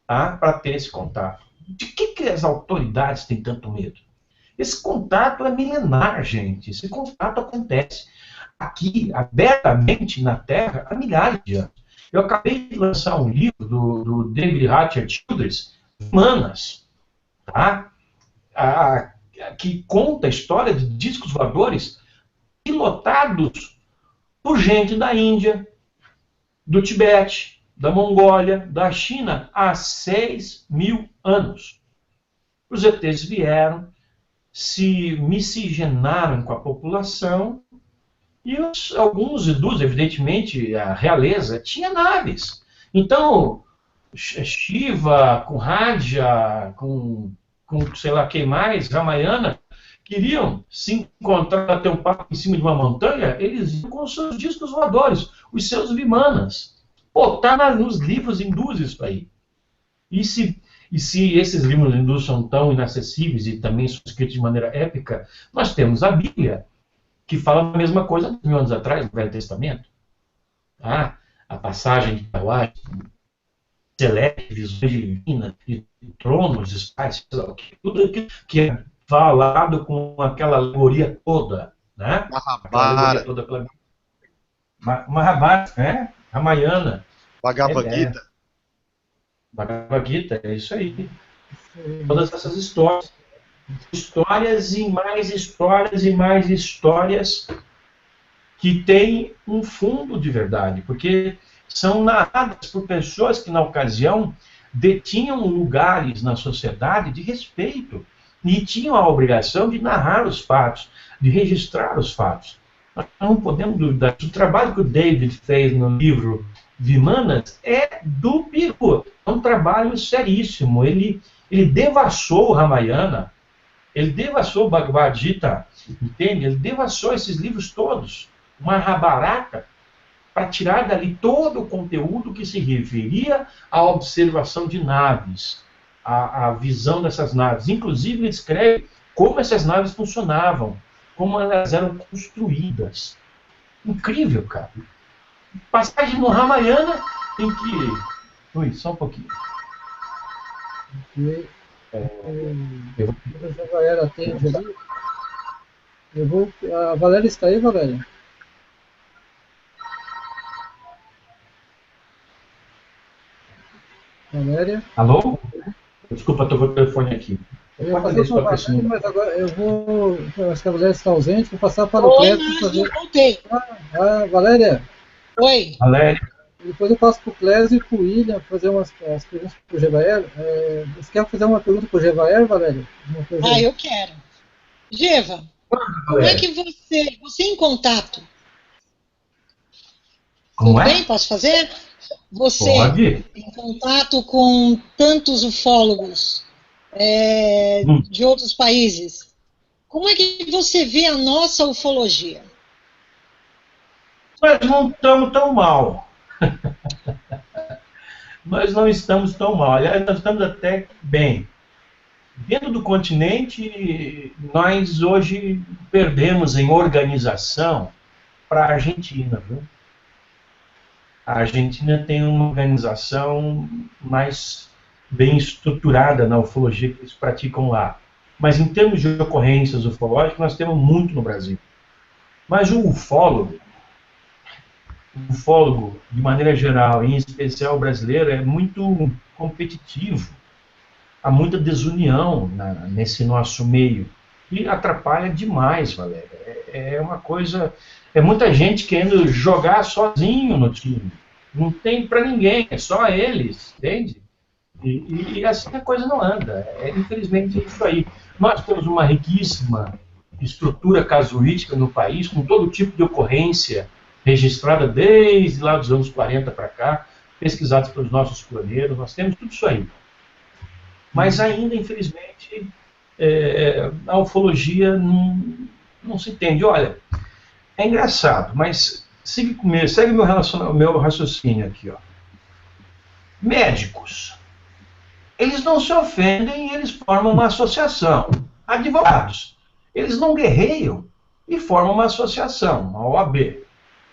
para ter esse contato. De que as autoridades têm tanto medo? Esse contato é milenar, gente. Esse contato acontece aqui, abertamente, na Terra, há milhares de anos. Eu acabei de lançar um livro do David Hatcher Childress, Humanas, tá? Que conta a história de discos voadores pilotados por gente da Índia, do Tibete, da Mongólia, da China, há 6.000 anos. Os ETs vieram, se miscigenaram com a população, e alguns hindus, evidentemente, a realeza, tinha naves. Então, Shiva, com Raja, com sei lá quem mais, Ramayana, queriam se encontrar, bater um papo em cima de uma montanha, eles iam com os seus discos voadores, os seus vimanas. Pô, tá nos livros hindus isso aí. E se esses livros hindus são tão inacessíveis e também são escritos de maneira épica, nós temos a Bíblia, que fala a mesma coisa 2.000 anos atrás, no Velho Testamento. Ah, a passagem de carruagem, celeste, visões divinas, de tronos, espaços, tudo aquilo que é falado com aquela alegoria toda, né?
Mahabharata.
Mahabharata, Ramayana.
Bhagavad Gita.
Bhagavad Gita, é isso aí. Todas essas histórias. Histórias e mais histórias e mais histórias que têm um fundo de verdade, porque são narradas por pessoas que, na ocasião, detinham lugares na sociedade de respeito e tinham a obrigação de narrar os fatos, de registrar os fatos. Nós não podemos duvidar. O trabalho que o David fez no livro Vimanas é do pico. É um trabalho seríssimo. Ele devassou o Ramayana, ele devassou o Bhagavad Gita, entende? Ele devassou esses livros todos, Mahabharata, para tirar dali todo o conteúdo que se referia à observação de naves, à visão dessas naves. Inclusive, ele descreve como essas naves funcionavam, como elas eram construídas. Incrível, cara. Passagem no Ramayana em que... Ui, só um pouquinho.
A Valéria atende ali. A Valéria está aí, Valéria? Valéria?
Alô? Desculpa, estou com o telefone aqui.
Eu ia fazer uma Valéria, mas agora eu vou... Acho que a Valéria está ausente, vou passar para o Clécio fazer...
Voltei.
Valéria?
Oi.
Valéria.
Depois eu passo para o Clésio e para o William fazer umas perguntas para o Gevaer. Você quer fazer uma pergunta para o Gevaer, Valéria?
Eu quero. Geva, como é que você em contato?
Como
Tudo bem? Posso fazer? Você
Pode.
em contato com tantos ufólogos de outros países, como é que você vê a nossa ufologia?
Nós não estamos tão mal. Nós não estamos tão mal. Aliás, nós estamos até bem. Dentro do continente, nós hoje perdemos em organização para a Argentina, viu? A Argentina tem uma organização mais bem estruturada na ufologia que eles praticam lá. Mas em termos de ocorrências ufológicas, nós temos muito no Brasil. Mas o ufólogo, de maneira geral, em especial o brasileiro, é muito competitivo. Há muita desunião nesse nosso meio. E atrapalha demais, Valéria. É uma coisa... É muita gente querendo jogar sozinho no time. Não tem para ninguém, é só eles, entende? E assim a coisa não anda. Infelizmente, isso aí. Nós temos uma riquíssima estrutura casuística no país, com todo tipo de ocorrência registrada desde lá dos anos 40 para cá, pesquisados pelos nossos pioneiros, nós temos tudo isso aí. Mas ainda, infelizmente, a ufologia não se entende. Olha, é engraçado, mas segue meu raciocínio aqui. Ó. Médicos, eles não se ofendem, eles formam uma associação. Advogados, eles não guerreiam e formam uma associação, uma OAB.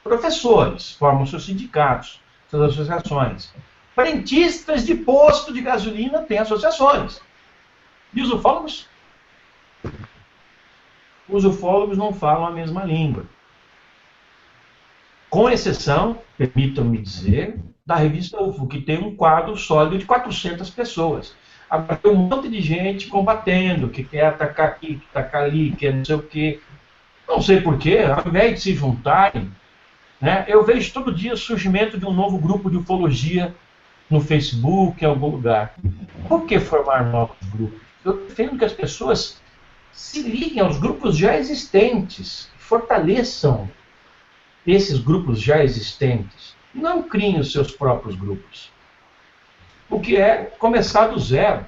Professores formam seus sindicatos, suas associações. Frentistas de posto de gasolina têm associações. E os ufólogos? Os ufólogos não falam a mesma língua. Com exceção, permitam-me dizer, da revista UFO, que tem um quadro sólido de 400 pessoas. Agora tem um monte de gente combatendo, que quer atacar aqui, que atacar ali, que quer não sei o quê. Não sei porquê, ao invés de se juntarem, né? Eu vejo todo dia o surgimento de um novo grupo de ufologia no Facebook, em algum lugar. Por que formar novos grupos? Eu defendo que as pessoas se liguem aos grupos já existentes, fortaleçam esses grupos já existentes. Não criem os seus próprios grupos. O que é começar do zero.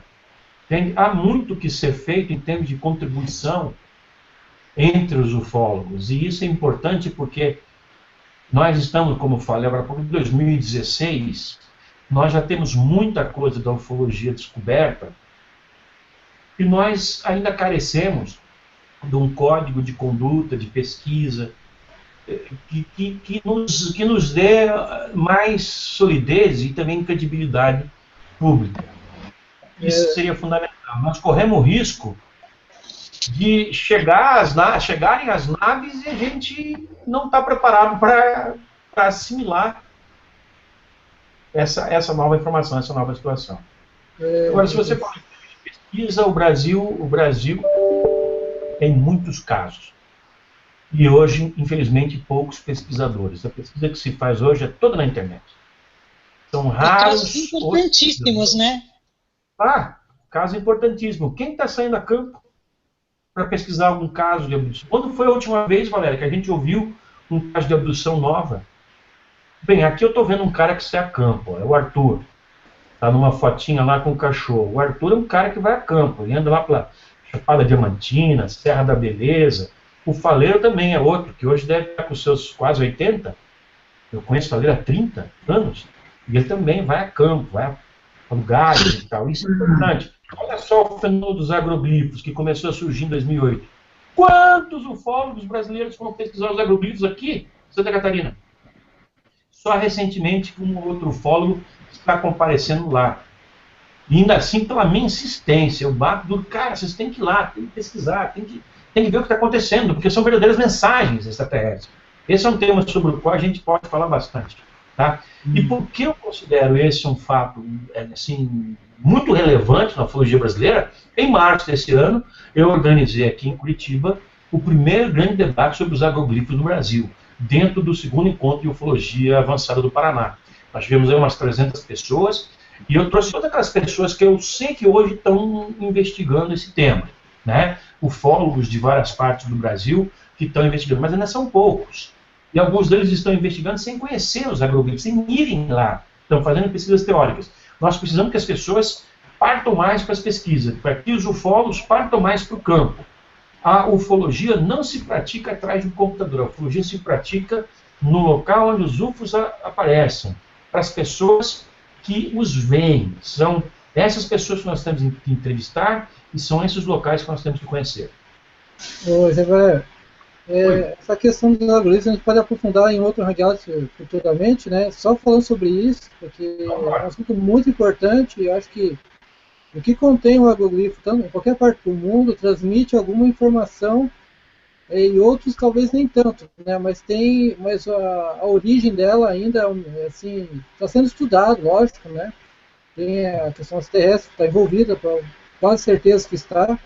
Entende? Há muito que ser feito em termos de contribuição entre os ufólogos. E isso é importante porque nós estamos, como eu falei agora há pouco, em 2016, nós já temos muita coisa da ufologia descoberta e nós ainda carecemos de um código de conduta, de pesquisa, que nos dê mais solidez e também credibilidade pública. Isso seria fundamental. Nós corremos o risco de chegarem as naves e a gente não está preparado para assimilar essa nova informação, essa nova situação. Agora, se você fala de pesquisa, o Brasil tem muitos casos. E hoje, infelizmente, poucos pesquisadores. A pesquisa que se faz hoje é toda na internet. São raros.
Casos importantíssimos, né?
Caso importantíssimo. Quem está saindo a campo para pesquisar algum caso de abdução? Quando foi a última vez, Valéria, que a gente ouviu um caso de abdução nova? Bem, aqui eu estou vendo um cara que sai a campo, é o Arthur. Está numa fotinha lá com o cachorro. O Arthur é um cara que vai a campo, ele anda lá pela Chapada Diamantina, Serra da Beleza. O Faleiro também é outro, que hoje deve estar com seus quase 80. Eu conheço o Faleiro há 30 anos. E ele também vai a campo, vai a lugares e tal. Isso é importante. Olha só o fenômeno dos agroglifos, que começou a surgir em 2008. Quantos ufólogos brasileiros foram pesquisar os agroglifos aqui em Santa Catarina? Só recentemente um outro ufólogo está comparecendo lá. E ainda assim, pela minha insistência, eu bato duro, cara, vocês têm que ir lá, tem que pesquisar, tem que ver o que está acontecendo, porque são verdadeiras mensagens extraterrestres. Esse é um tema sobre o qual a gente pode falar bastante. Tá? E por que eu considero esse um fato assim, muito relevante na ufologia brasileira? Em março desse ano, eu organizei aqui em Curitiba o primeiro grande debate sobre os agroglifos no Brasil, dentro do segundo encontro de ufologia avançada do Paraná. Nós tivemos aí umas 300 pessoas, e eu trouxe todas aquelas pessoas que eu sei que hoje estão investigando esse tema, né? Ufólogos de várias partes do Brasil que estão investigando, mas ainda são poucos. E alguns deles estão investigando sem conhecer os agroglifos, sem irem lá. Estão fazendo pesquisas teóricas. Nós precisamos que as pessoas partam mais para as pesquisas, para que os ufólogos partam mais para o campo. A ufologia não se pratica atrás de um computador. A ufologia se pratica no local onde os UFOs aparecem, para as pessoas que os veem. São essas pessoas que nós temos que entrevistar e são esses locais que nós temos que conhecer.
Ô, Zé, essa questão dos agroglifos a gente pode aprofundar em outro hangout futuramente, né? Só falando sobre isso, porque é um assunto muito importante e acho que o que contém o agroglifo, tanto em qualquer parte do mundo, transmite alguma informação e outros talvez nem tanto, né? Mas a origem dela ainda assim está sendo estudado, lógico, né? Tem a questão extraterrestre que está envolvida, quase certeza que está.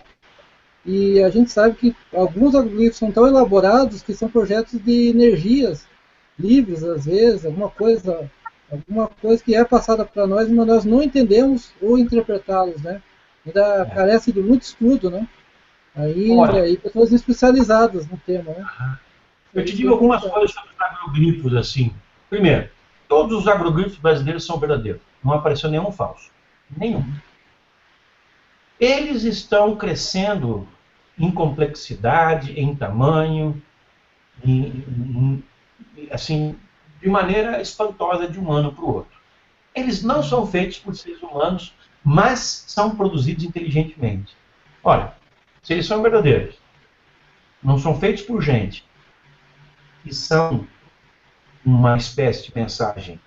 E a gente sabe que alguns agroglifos são tão elaborados que são projetos de energias livres, às vezes, alguma coisa que é passada para nós, mas nós não entendemos ou interpretá-los, né? Ainda carece de muito estudo, né? Aí pessoas especializadas no tema, né?
Eu te digo algumas coisas sobre os agroglifos, assim. Primeiro, todos os agroglifos brasileiros são verdadeiros. Não apareceu nenhum falso. Nenhum. Eles estão crescendo em complexidade, em tamanho, assim, de maneira espantosa de um ano para o outro. Eles não são feitos por seres humanos, mas são produzidos inteligentemente. Olha, se eles são verdadeiros, não são feitos por gente, e são uma espécie de mensagem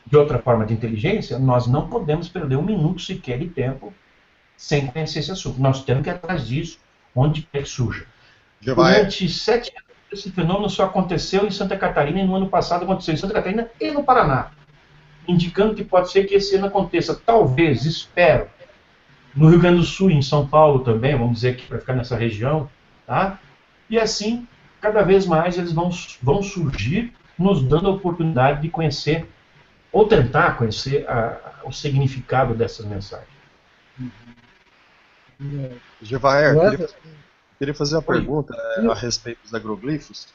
de outra forma de inteligência, nós não podemos perder um minuto sequer de tempo sem conhecer esse assunto. Nós temos que ir atrás disso, onde quer que surja. Durante 7 anos, esse fenômeno só aconteceu em Santa Catarina, e no ano passado aconteceu em Santa Catarina e no Paraná, indicando que pode ser que esse ano aconteça, talvez, espero, no Rio Grande do Sul e em São Paulo também, vamos dizer que para ficar nessa região, tá? E assim, cada vez mais eles vão surgir nos dando a oportunidade de conhecer, ou tentar conhecer o significado dessas mensagens.
Jevaer, queria fazer uma pergunta a respeito dos agroglifos.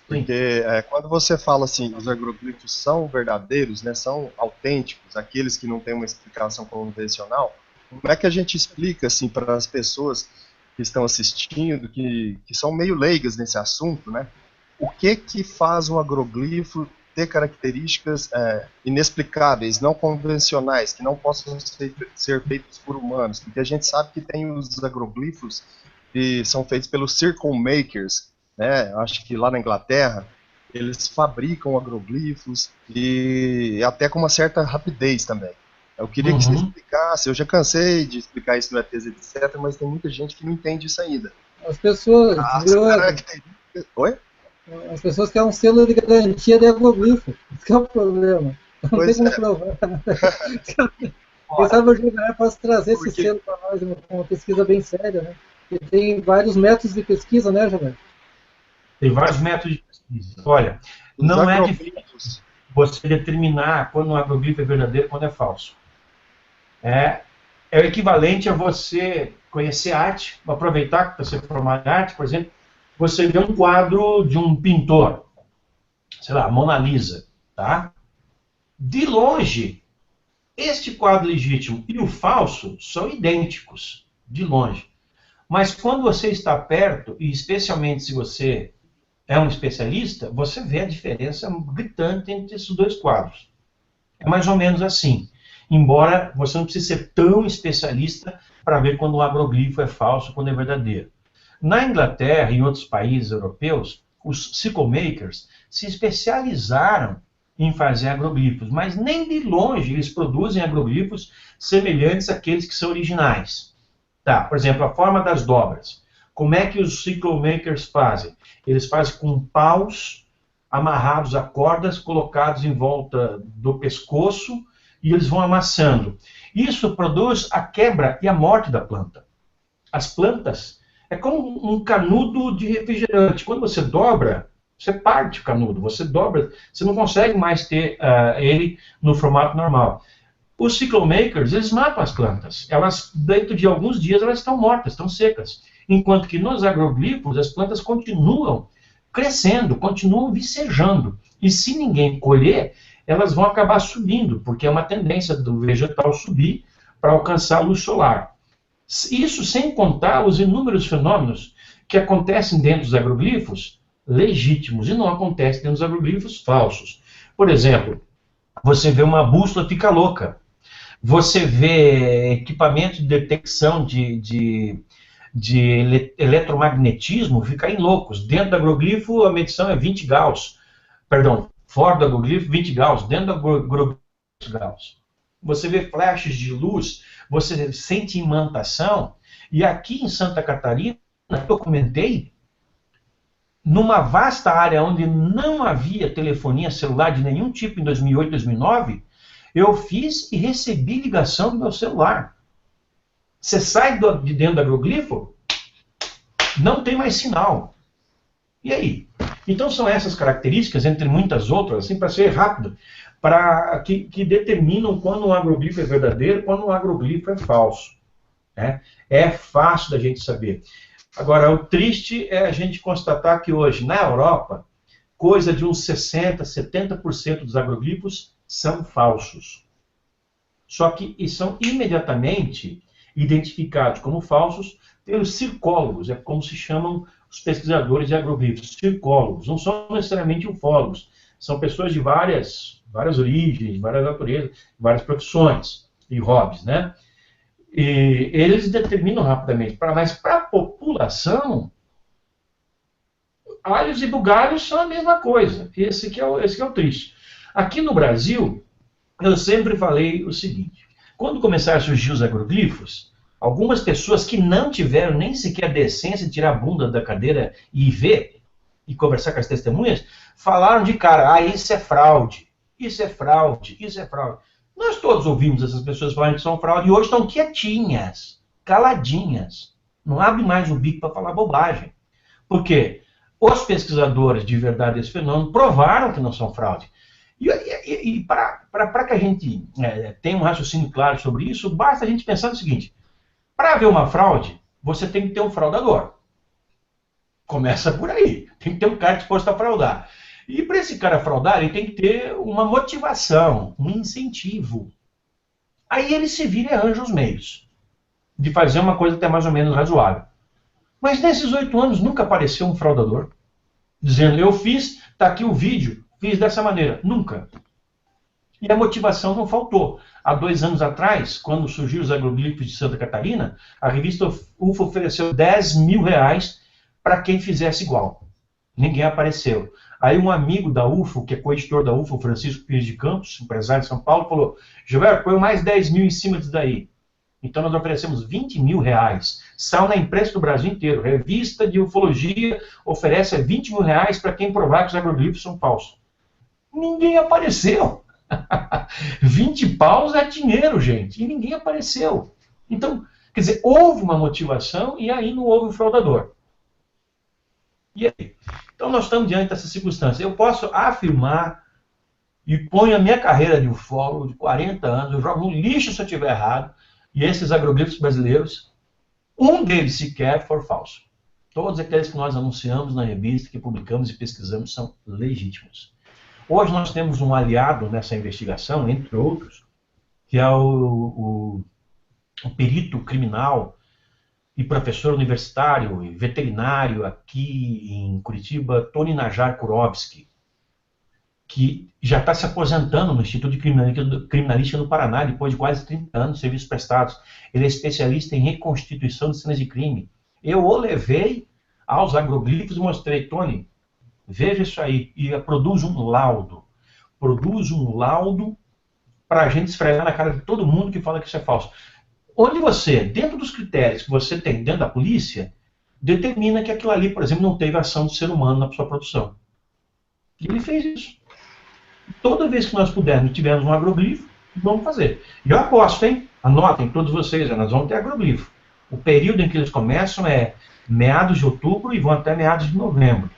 Porque quando você fala assim, os agroglifos são verdadeiros, né, são autênticos, aqueles que não têm uma explicação convencional, como é que a gente explica assim, para as pessoas que estão assistindo, que são meio leigas nesse assunto, né, o que faz um agroglifo ter características inexplicáveis, não convencionais, que não possam ser feitos por humanos? Porque a gente sabe que tem os agroglifos que são feitos pelos circle makers, né? Acho que lá na Inglaterra eles fabricam agroglifos e até com uma certa rapidez também. Eu queria que você explicasse, eu já cansei de explicar isso no ETs, etc., mas tem muita gente que não entende isso ainda.
As pessoas...
Oi?
As pessoas querem um selo de garantia de agroglifo. Esse é o problema. Não tem como provar. Quem sabe o Jevaer possa trazer esse selo para nós, uma pesquisa bem séria, né? E tem vários métodos de pesquisa, né, Jevaer?
Tem vários métodos de pesquisa. Olha, não é difícil você determinar quando um agroglifo é verdadeiro e quando é falso. É o equivalente a você conhecer arte, aproveitar que você formar em arte, por exemplo, você vê um quadro de um pintor, sei lá, Mona Lisa, tá? De longe, este quadro legítimo e o falso são idênticos, de longe. Mas quando você está perto, e especialmente se você é um especialista, você vê a diferença gritante entre esses dois quadros. É mais ou menos assim. Embora você não precise ser tão especialista para ver quando um agroglifo é falso, quando é verdadeiro. Na Inglaterra e em outros países europeus, os sickle makers se especializaram em fazer agroglifos, mas nem de longe eles produzem agroglifos semelhantes àqueles que são originais. Tá, por exemplo, a forma das dobras. Como é que os sickle makers fazem? Eles fazem com paus amarrados a cordas, colocados em volta do pescoço, e eles vão amassando. Isso produz a quebra e a morte da planta. As plantas é como um canudo de refrigerante. Quando você dobra, você parte o canudo, você dobra, você não consegue mais ter ele no formato normal. Os sickle makers, eles matam as plantas. Elas, dentro de alguns dias, elas estão mortas, estão secas. Enquanto que nos agroglifos, as plantas continuam crescendo, continuam vicejando. E se ninguém colher, elas vão acabar subindo, porque é uma tendência do vegetal subir para alcançar a luz solar. Isso sem contar os inúmeros fenômenos que acontecem dentro dos agroglifos legítimos e não acontecem dentro dos agroglifos falsos. Por exemplo, você vê uma bússola fica louca. Você vê equipamento de detecção de eletromagnetismo ficarem loucos. Dentro do agroglifo a medição é 20 Gauss. Perdão, fora do agroglifo 20 Gauss. Dentro do agroglifo 20 Gauss. Você vê flashes de luz, você sente imantação. E aqui em Santa Catarina, eu comentei, numa vasta área onde não havia telefonia celular de nenhum tipo em 2008, 2009, eu fiz e recebi ligação do meu celular. Você sai de dentro do agroglifo, não tem mais sinal. E aí? Então são essas características, entre muitas outras, assim, para ser rápido, que determinam quando um agroglifo é verdadeiro e quando um agroglifo é falso. Né? É fácil da gente saber. Agora, o triste é a gente constatar que hoje, na Europa, coisa de uns 60%, 70% dos agroglifos são falsos. Só que são imediatamente identificados como falsos pelos circólogos, é como se chamam os pesquisadores de agroglifos, circólogos. Não são necessariamente ufólogos, são pessoas de várias origens, várias naturezas, várias profissões e hobbies, né? E eles determinam rapidamente, mas para a população, alhos e bugalhos são a mesma coisa. Esse que é o triste. Aqui no Brasil, eu sempre falei o seguinte, quando começaram a surgir os agroglifos, algumas pessoas que não tiveram nem sequer a decência de tirar a bunda da cadeira e ver, e conversar com as testemunhas, falaram de cara, isso é fraude, isso é fraude, isso é fraude. Nós todos ouvimos essas pessoas falarem que são fraude e hoje estão quietinhas, caladinhas. Não abre mais o bico para falar bobagem. Por quê? Os pesquisadores de verdade desse fenômeno provaram que não são fraude. E para que a gente tenha um raciocínio claro sobre isso, basta a gente pensar no seguinte: para haver uma fraude, você tem que ter um fraudador. Começa por aí. Tem que ter um cara disposto a fraudar. E para esse cara fraudar, ele tem que ter uma motivação, um incentivo. Aí ele se vira e arranja os meios de fazer uma coisa até mais ou menos razoável. Mas nesses 8 anos nunca apareceu um fraudador dizendo: eu fiz, tá aqui o vídeo, fiz dessa maneira. Nunca. E a motivação não faltou. Há 2 anos atrás, quando surgiu os agroglifos de Santa Catarina, a revista UFO ofereceu R$10.000 para quem fizesse igual. Ninguém apareceu. Aí um amigo da UFO, que é co-editor da UFO, Francisco Pires de Campos, empresário de São Paulo, falou: Gilberto, põe mais 10 mil em cima disso daí. Então nós oferecemos R$20.000. Saiu na imprensa do Brasil inteiro. Revista de ufologia oferece R$20.000 para quem provar que os agroglifos são falsos. Ninguém apareceu. 20 paus é dinheiro, gente. E ninguém apareceu. Então, quer dizer, houve uma motivação e aí não houve um fraudador. E aí? Então nós estamos diante dessa circunstância. Eu posso afirmar e ponho a minha carreira de ufólogo de 40 anos, eu jogo no lixo se eu estiver errado, e esses agroglifos brasileiros, um deles sequer for falso. Todos aqueles que nós anunciamos na revista, que publicamos e pesquisamos, são legítimos. Hoje nós temos um aliado nessa investigação, entre outros, que é o perito criminal e professor universitário e veterinário aqui em Curitiba, Tony Najar Kurovski, que já está se aposentando no Instituto de Criminalística do Paraná, depois de quase 30 anos de serviços prestados. Ele é especialista em reconstituição de cenas de crime. Eu o levei aos agroglifos e mostrei: Tony, veja isso aí, e produz um laudo. Produz um laudo para a gente esfregar na cara de todo mundo que fala que isso é falso. Onde você, dentro dos critérios que você tem dentro da polícia, determina que aquilo ali, por exemplo, não teve ação do ser humano na sua produção. E ele fez isso. Toda vez que nós pudermos, tivermos um agroglifo, vamos fazer. E eu aposto, hein? Anotem todos vocês, nós vamos ter agroglifo. O período em que eles começam é meados de outubro e vão até meados de novembro.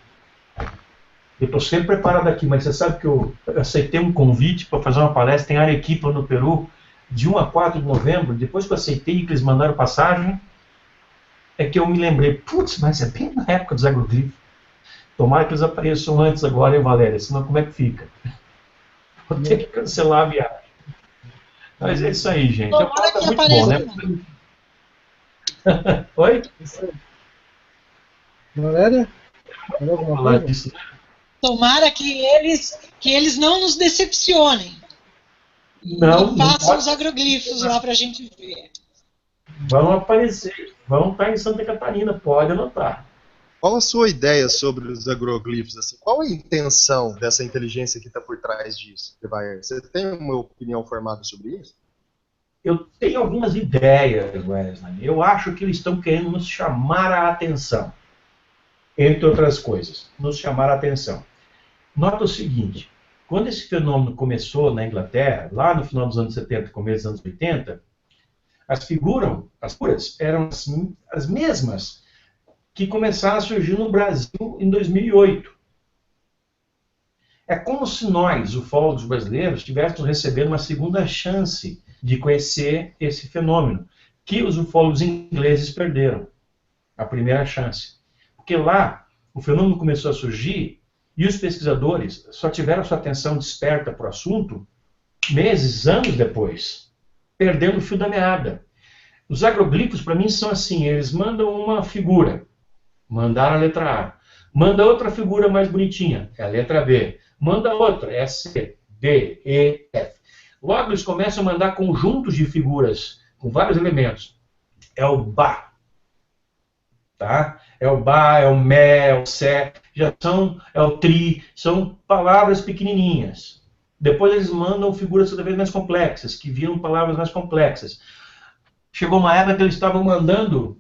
Eu estou sempre preparado aqui, mas você sabe que eu aceitei um convite para fazer uma palestra em Arequipa, no Peru, de 1 a 4 de novembro. Depois que eu aceitei que eles mandaram passagem, é que eu me lembrei: putz, mas é bem na época dos agroglifos. Tomara que eles apareçam antes agora, hein, Valéria? Senão como é que fica? Vou ter que cancelar a viagem. Mas é isso aí, gente.
Tomara que
muito
apareça.
bom, né? Oi?
Valéria? Falou alguma
Falar
coisa?
disso.
Tomara que eles não nos decepcionem.
Não
Façam
pode.
os agroglifos lá para a gente ver.
Vão aparecer. Vão estar em Santa Catarina, pode anotar.
Qual a sua ideia sobre os agroglifos? Assim? Qual a intenção dessa inteligência que está por trás disso? Você tem uma opinião formada sobre isso?
Eu tenho algumas ideias, Wesley. Eu acho que eles estão querendo nos chamar a atenção. Entre outras coisas, nos chamar a atenção. Nota o seguinte: quando esse fenômeno começou na Inglaterra, lá no final dos anos 70 e começo dos anos 80, as figuras eram as mesmas que começaram a surgir no Brasil em 2008. É como se nós, ufólogos brasileiros, estivéssemos recebendo uma segunda chance de conhecer esse fenômeno, que os ufólogos ingleses perderam. A primeira chance. Porque lá o fenômeno começou a surgir e os pesquisadores só tiveram sua atenção desperta para o assunto meses, anos depois, perdendo o fio da meada. Os agroglifos, para mim, são assim: eles mandam uma figura, mandaram a letra A, manda outra figura mais bonitinha, é a letra B, manda outra, é a C, D, E, F. Logo eles começam a mandar conjuntos de figuras com vários elementos. É o Ba. Tá? É o Ba, é o Mé, é o Sé, é o Tri, são palavras pequenininhas. Depois eles mandam figuras cada vez mais complexas, que viram palavras mais complexas. Chegou uma época que eles estavam mandando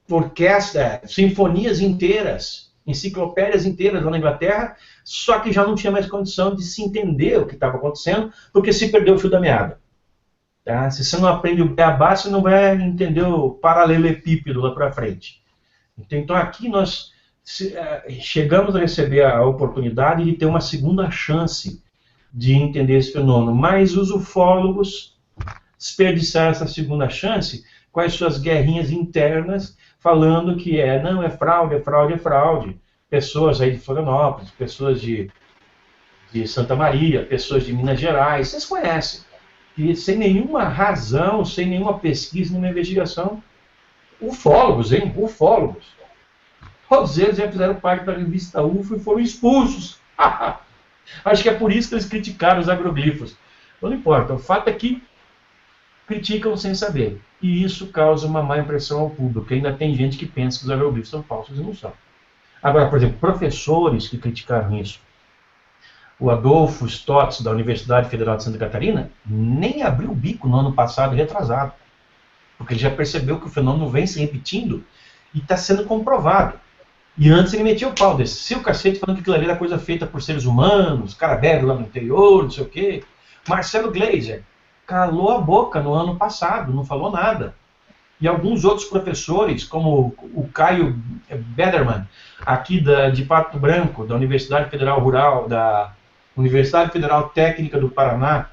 orquestra, sinfonias inteiras, enciclopédias inteiras lá na Inglaterra, só que já não tinha mais condição de se entender o que estava acontecendo, porque se perdeu o fio da meada. Tá? Se você não aprende o beabá, você não vai entender o paralelepípedo lá para frente. Então aqui nós chegamos a receber a oportunidade de ter uma segunda chance de entender esse fenômeno, mas os ufólogos desperdiçaram essa segunda chance com as suas guerrinhas internas, falando que não, é fraude, é fraude, é fraude. Pessoas aí de Florianópolis, pessoas de Santa Maria, pessoas de Minas Gerais, vocês conhecem. E sem nenhuma razão, sem nenhuma pesquisa, nenhuma investigação, ufólogos, hein? Ufólogos. Todos eles já fizeram parte da revista UFO e foram expulsos. Acho que é por isso que eles criticaram os agroglifos. Não importa, o fato é que criticam sem saber. E isso causa uma má impressão ao público. Ainda tem gente que pensa que os agroglifos são falsos e não são. Agora, por exemplo, professores que criticaram isso. O Adolfo Stotz, da Universidade Federal de Santa Catarina, nem abriu o bico no ano passado, retrasado. Porque ele já percebeu que o fenômeno vem se repetindo e está sendo comprovado. E antes ele metia o pau, descia o cacete falando que aquilo ali era coisa feita por seres humanos, cara velho lá no interior, não sei o quê. Marcelo Gleiser calou a boca no ano passado, não falou nada. E alguns outros professores, como o Caio Bederman, aqui de Pato Branco, da Universidade Federal Rural, da Universidade Federal Técnica do Paraná,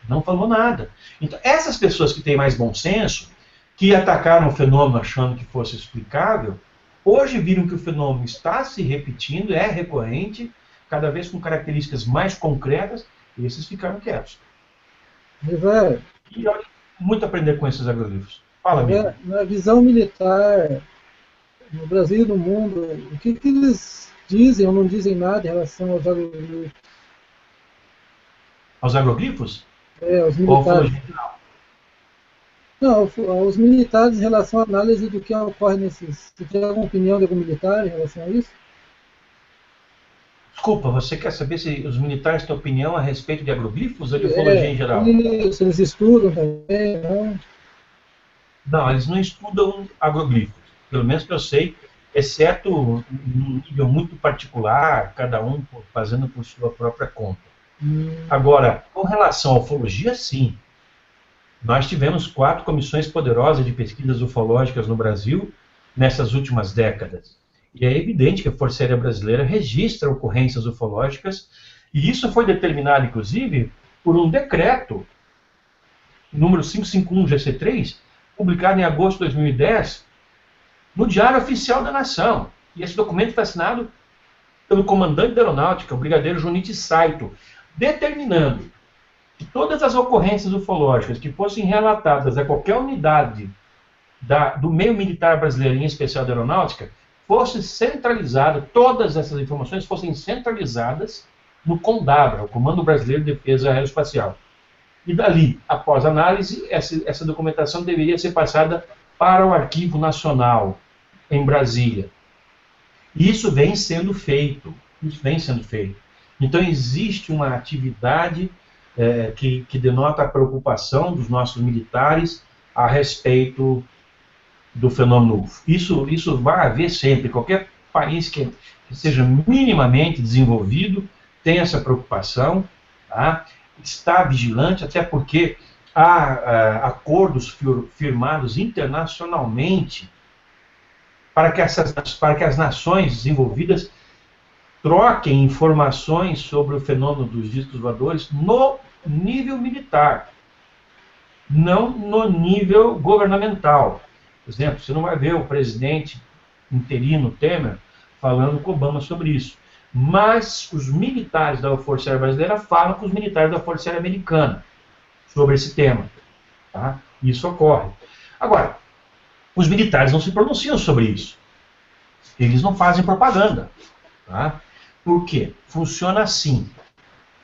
não falou nada. Então, essas pessoas que têm mais bom senso, que atacaram o fenômeno achando que fosse explicável, hoje viram que o fenômeno está se repetindo, é recorrente, cada vez com características mais concretas, e esses ficaram quietos. E olha, muito aprender com esses agroglifos. Fala, amigo.
Na visão militar, no Brasil e no mundo, o que eles dizem ou não dizem nada em relação aos agroglifos?
Aos agroglifos?
Os militares. Não, os militares em relação à análise do que ocorre nesses... Você tem alguma opinião de algum militar em relação a isso?
Desculpa, você quer saber se os militares têm opinião a respeito de agroglifos ou de ufologia em geral?
Isso, eles estudam também, não?
Não, eles não estudam agroglifos, pelo menos que eu sei, exceto num nível muito particular, cada um fazendo por sua própria conta. Agora, com relação à ufologia, sim. Nós tivemos 4 comissões poderosas de pesquisas ufológicas no Brasil nessas últimas décadas. E é evidente que a Força Aérea Brasileira registra ocorrências ufológicas, e isso foi determinado, inclusive, por um decreto, número 551 GC3, publicado em agosto de 2010, no Diário Oficial da Nação. E esse documento foi assinado pelo comandante da Aeronáutica, o brigadeiro Junichi Saito, determinando que todas as ocorrências ufológicas que fossem relatadas a qualquer unidade do meio militar brasileiro, em especial da Aeronáutica, fosse centralizada, todas essas informações fossem centralizadas no CONDABRA, o Comando Brasileiro de Defesa Aeroespacial. E dali, após análise, essa documentação deveria ser passada para o Arquivo Nacional, em Brasília. E isso vem sendo feito. Então existe uma atividade que denota a preocupação dos nossos militares a respeito do fenômeno UFO. Isso vai haver sempre. Qualquer país que seja minimamente desenvolvido tem essa preocupação, tá? Está vigilante, até porque há acordos firmados internacionalmente para que as nações desenvolvidas troquem informações sobre o fenômeno dos discos voadores no nível militar, não no nível governamental. Por exemplo, você não vai ver o presidente interino Temer falando com Obama sobre isso. Mas os militares da Força Aérea Brasileira falam com os militares da Força Aérea Americana sobre esse tema. Tá? Isso ocorre. Agora, os militares não se pronunciam sobre isso. Eles não fazem propaganda. Tá? Por quê? Funciona assim.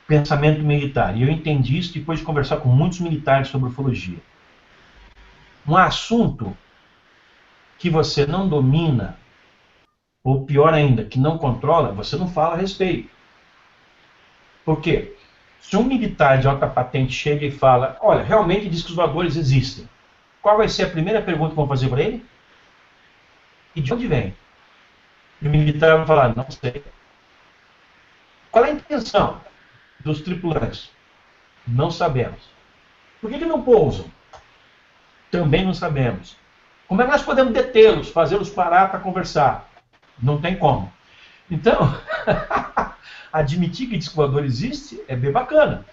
Pensamento militar. E eu entendi isso depois de conversar com muitos militares sobre ufologia. Um assunto que você não domina, ou pior ainda, que não controla, você não fala a respeito. Por quê? Se um militar de alta patente chega e fala, olha, realmente discos voadores existem, qual vai ser a primeira pergunta que vão fazer para ele? E de onde vem? E o militar vai falar, não sei. Qual é a intenção dos tripulantes? Não sabemos. Por que não pousam? Também não sabemos. Como é que nós podemos detê-los, fazê-los parar para conversar? Não tem como. Então, admitir que disco voador existe é bem bacana,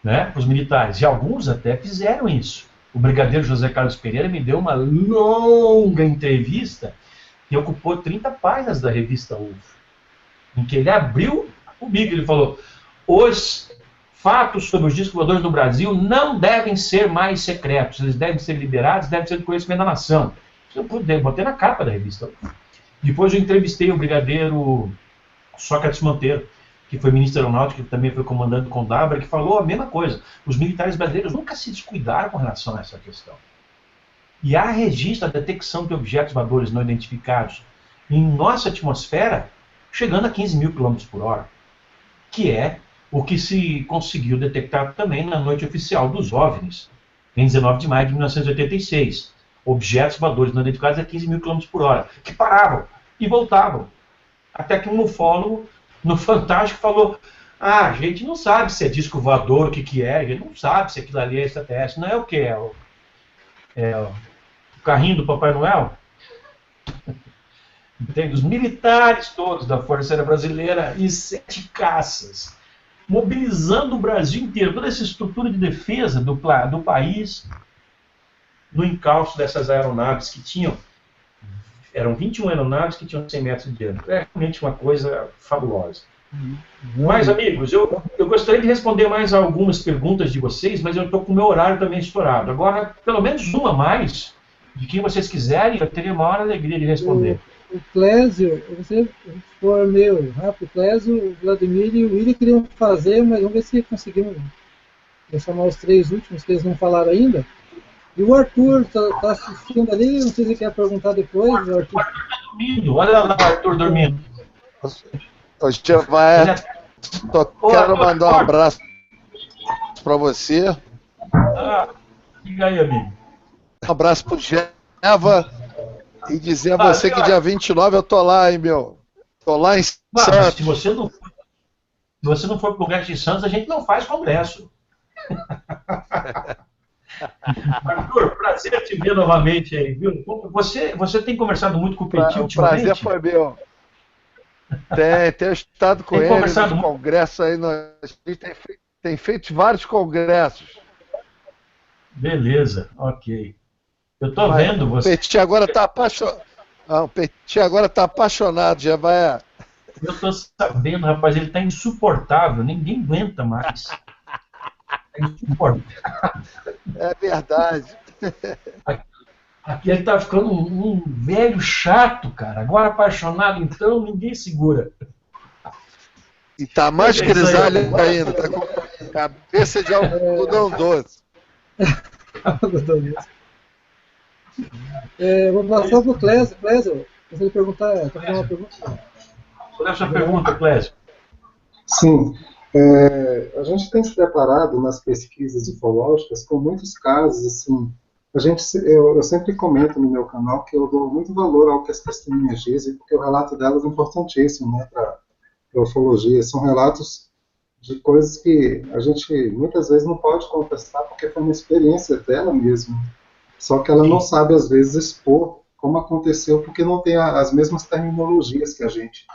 né, para os militares. E alguns até fizeram isso. O brigadeiro José Carlos Pereira me deu uma longa entrevista que ocupou 30 páginas da revista UFO, em que ele abriu o bico. Ele falou: os fatos sobre os discos voadores no Brasil não devem ser mais secretos, eles devem ser liberados, devem ser do conhecimento da nação. Eu botei na capa da revista UFO. Depois eu entrevistei o brigadeiro Sócrates Monteiro, que foi ministro da Aeronáutica, que também foi comandante do Condabra, que falou a mesma coisa. Os militares brasileiros nunca se descuidaram com relação a essa questão. E há registro da detecção de objetos voadores não identificados em nossa atmosfera chegando a 15 mil km por hora, que é o que se conseguiu detectar também na noite oficial dos OVNIs, em 19 de maio de 1986. Objetos voadores não identificados a 15 mil km por hora, que paravam e voltavam. Até que um ufólogo, no Fantástico, falou: ah, a gente não sabe se é disco voador, o que é, a gente não sabe se aquilo ali é extraterrestre. Não é o que? É o carrinho do Papai Noel? Entende? Os militares todos da Força Aérea Brasileira e 7 caças, mobilizando o Brasil inteiro, toda essa estrutura de defesa do país, no encalço dessas aeronaves que tinham, eram 21 aeronaves que tinham 100 metros de diâmetro. É realmente uma coisa fabulosa. Mas, amigos, eu gostaria de responder mais algumas perguntas de vocês, mas eu estou com o meu horário também estourado. Agora, pelo menos uma mais, de quem vocês quiserem, eu teria a maior alegria de responder.
O Clésio, você for meio rápido, o Clésio, o Vladimir e o William queriam fazer, mas vamos ver se conseguimos chamar os 3 últimos que eles não falaram ainda. E o Arthur está assistindo ali, não sei se quer perguntar depois. O Arthur está
dormindo, olha lá o Arthur dormindo.
Ô, Jevaé, quero mandar um abraço para você.
Diga aí, amigo.
Um abraço pro Jeva e dizer a você que dia 29 eu tô lá, hein, meu. Tô lá em Santos.
Se você não for pro Congresso de Santos, a gente não faz congresso. Arthur, prazer te ver novamente aí, viu? Você tem conversado muito com o Petit ultimamente?
O prazer foi meu. Tenho estado com ele no congresso aí, a gente tem feito vários congressos.
Beleza, ok. Eu tô vendo você.
O Petit agora tá apaixonado. O Petit agora tá apaixonado, já vai.
Eu tô sabendo, rapaz, ele tá insuportável, ninguém aguenta mais. É insuportável.
É verdade.
Aqui ele tá ficando um velho chato, cara. Agora apaixonado, então ninguém segura.
E tá mais grisalho ainda, tá com cabeça de algodão doce.
Vou passar pro Clésio. Clésio, você perguntar, fazer uma pergunta?
Qual é a sua pergunta, Clésio?
Sim. A gente tem se deparado nas pesquisas ufológicas com muitos casos, assim. Eu sempre comento no meu canal que eu dou muito valor ao que as testemunhas dizem, porque o relato delas é importantíssimo, né, para a ufologia. São relatos de coisas que a gente muitas vezes não pode contestar, porque foi uma experiência dela mesmo. Só que ela não sabe, às vezes, expor como aconteceu, porque não tem as mesmas terminologias que a gente.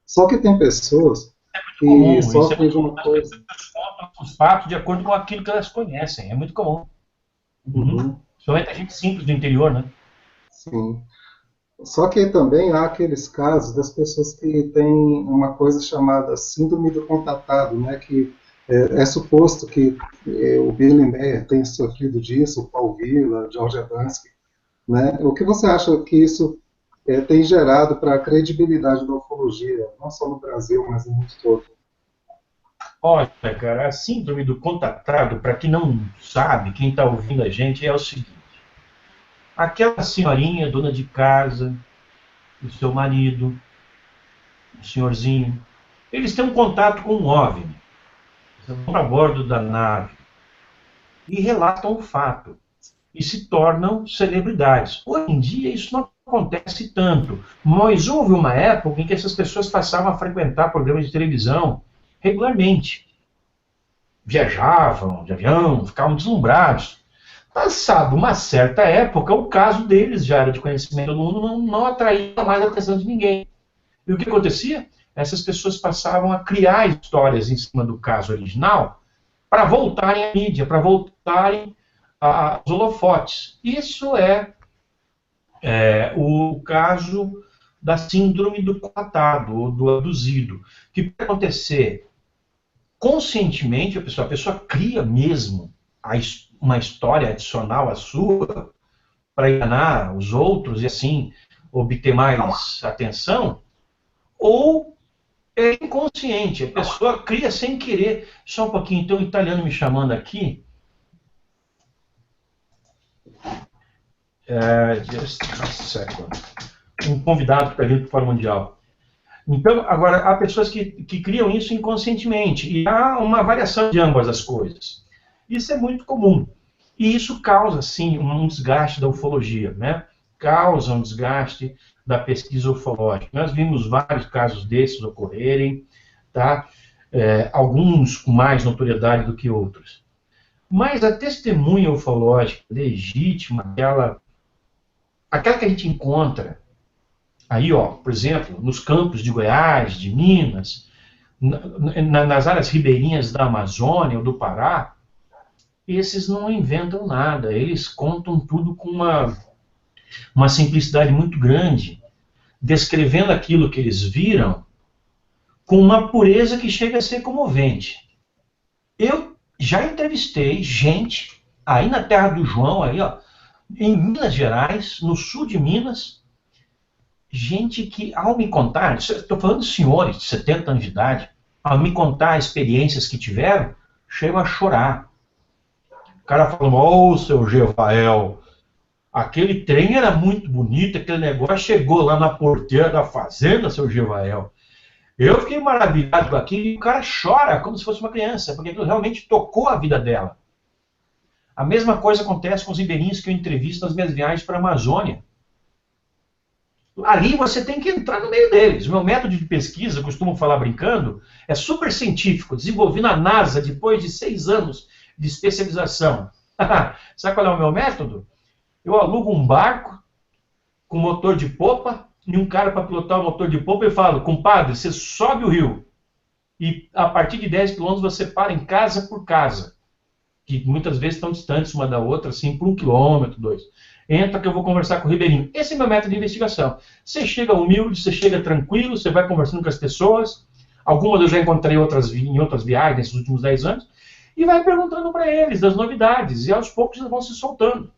Só que tem pessoas que sofrem de uma coisa.
Os fatos de acordo com aquilo que elas conhecem. É muito comum. Somente a gente simples do interior, né?
Sim. Só que também há aqueles casos das pessoas que têm uma coisa chamada síndrome do contatado, né? Que é suposto que o Billy Mayer tenha sofrido disso, o Paul Villa, George Adamski, né? O que você acha que isso tem gerado para a credibilidade da ufologia, não só no Brasil, mas no mundo todo?
Olha, cara, a síndrome do contatado, para quem não sabe, quem está ouvindo a gente, é o seguinte. Aquela senhorinha, dona de casa, o seu marido, o senhorzinho, eles têm um contato com um OVNI. Eles vão a bordo da nave e relatam o fato. E se tornam celebridades. Hoje em dia isso não acontece tanto, mas houve uma época em que essas pessoas passavam a frequentar programas de televisão regularmente. Viajavam de avião, ficavam deslumbrados. Passado uma certa época, o caso deles já era de conhecimento do mundo, não atraía mais a atenção de ninguém. E o que acontecia? Essas pessoas passavam a criar histórias em cima do caso original para voltarem à mídia, para voltarem aos holofotes. Isso é o caso da síndrome do coatado, ou do abduzido, que pode acontecer conscientemente, a pessoa cria mesmo uma história adicional à sua para enganar os outros e assim obter mais atenção, ou é inconsciente, a pessoa cria sem querer. Só um pouquinho, tem um italiano me chamando aqui. Just a second. Um convidado para vir para o Fórum Mundial. Então, agora, há pessoas que criam isso inconscientemente, e há uma variação de ambas as coisas. Isso é muito comum. E isso causa, sim, um desgaste da ufologia, né? Causa um desgaste da pesquisa ufológica. Nós vimos vários casos desses ocorrerem, tá? Alguns com mais notoriedade do que outros. Mas a testemunha ufológica legítima, aquela que a gente encontra aí, ó, por exemplo, nos campos de Goiás, de Minas, nas áreas ribeirinhas da Amazônia ou do Pará, esses não inventam nada, eles contam tudo com uma simplicidade muito grande, descrevendo aquilo que eles viram com uma pureza que chega a ser comovente. Eu já entrevistei gente aí na terra do João, aí, ó, em Minas Gerais, no sul de Minas, gente que, ao me contar, estou falando de senhores de 70 anos de idade, ao me contar experiências que tiveram, chegam a chorar. O cara falou: ô, seu Jevael, aquele trem era muito bonito, aquele negócio chegou lá na porteira da fazenda, seu Jevael. Eu fiquei maravilhado com aquilo, e o cara chora como se fosse uma criança, porque aquilo realmente tocou a vida dela. A mesma coisa acontece com os ribeirinhos que eu entrevisto nas minhas viagens para a Amazônia. Ali você tem que entrar no meio deles. O meu método de pesquisa, costumo falar brincando, é super científico, desenvolvi na NASA depois de 6 anos de especialização. Sabe qual é o meu método? Eu alugo um barco com motor de popa e um cara para pilotar o motor de popa e falo: compadre, você sobe o rio e a partir de 10 quilômetros você para em casa por casa, que muitas vezes estão distantes uma da outra, assim, por 1 quilômetro, 2. Entra que eu vou conversar com o ribeirinho. Esse é meu método de investigação. Você chega humilde, você chega tranquilo, você vai conversando com as pessoas. Algumas eu já encontrei em outras viagens nesses últimos 10 anos. E vai perguntando para eles das novidades. E aos poucos eles vão se soltando.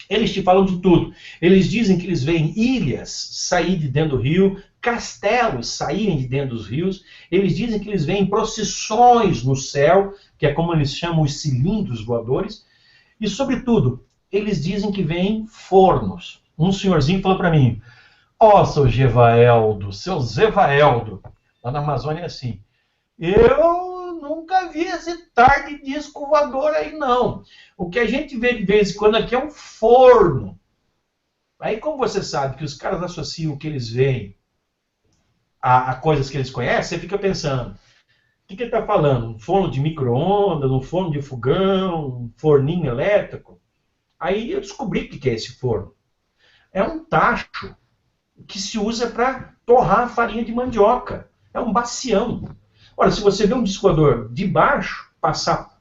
Eles te falam de tudo. Eles dizem que eles veem ilhas sair de dentro do rio, castelos saírem de dentro dos rios. Eles dizem que eles veem procissões no céu, que é como eles chamam os cilindros voadores. E, sobretudo, eles dizem que veem fornos. Um senhorzinho falou para mim: ó, seu Jevaeldo, seu Zevaeldo, lá na Amazônia é assim, eu nunca vi esse tarde disco voador aí, não. O que a gente vê de vez em quando aqui é um forno. Aí, como você sabe que os caras associam o que eles veem a coisas que eles conhecem, você fica pensando: o que ele está falando? Um forno de micro-ondas, um forno de fogão, um forninho elétrico? Aí eu descobri o que é esse forno. É um tacho que se usa para torrar a farinha de mandioca. É um bacião. Ora, se você vê um disco voador de baixo passar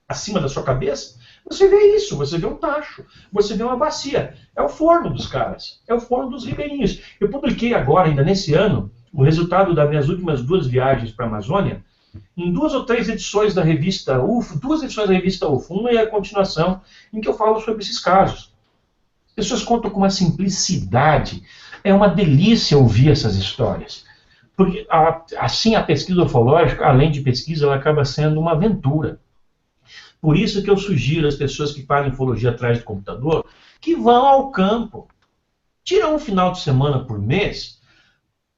acima da sua cabeça, você vê isso, você vê um tacho, você vê uma bacia. É o forno dos caras, é o forno dos ribeirinhos. Eu publiquei agora, ainda nesse ano, o resultado das minhas últimas 2 viagens para a Amazônia, em 2 ou 3 edições da revista UFO, 2 edições da revista UFO, uma é a continuação, em que eu falo sobre esses casos. As pessoas contam com uma simplicidade, é uma delícia ouvir essas histórias. Porque, assim, a pesquisa ufológica, além de pesquisa, ela acaba sendo uma aventura. Por isso que eu sugiro às pessoas que fazem ufologia atrás do computador, que vão ao campo. Tiram um final de semana por mês,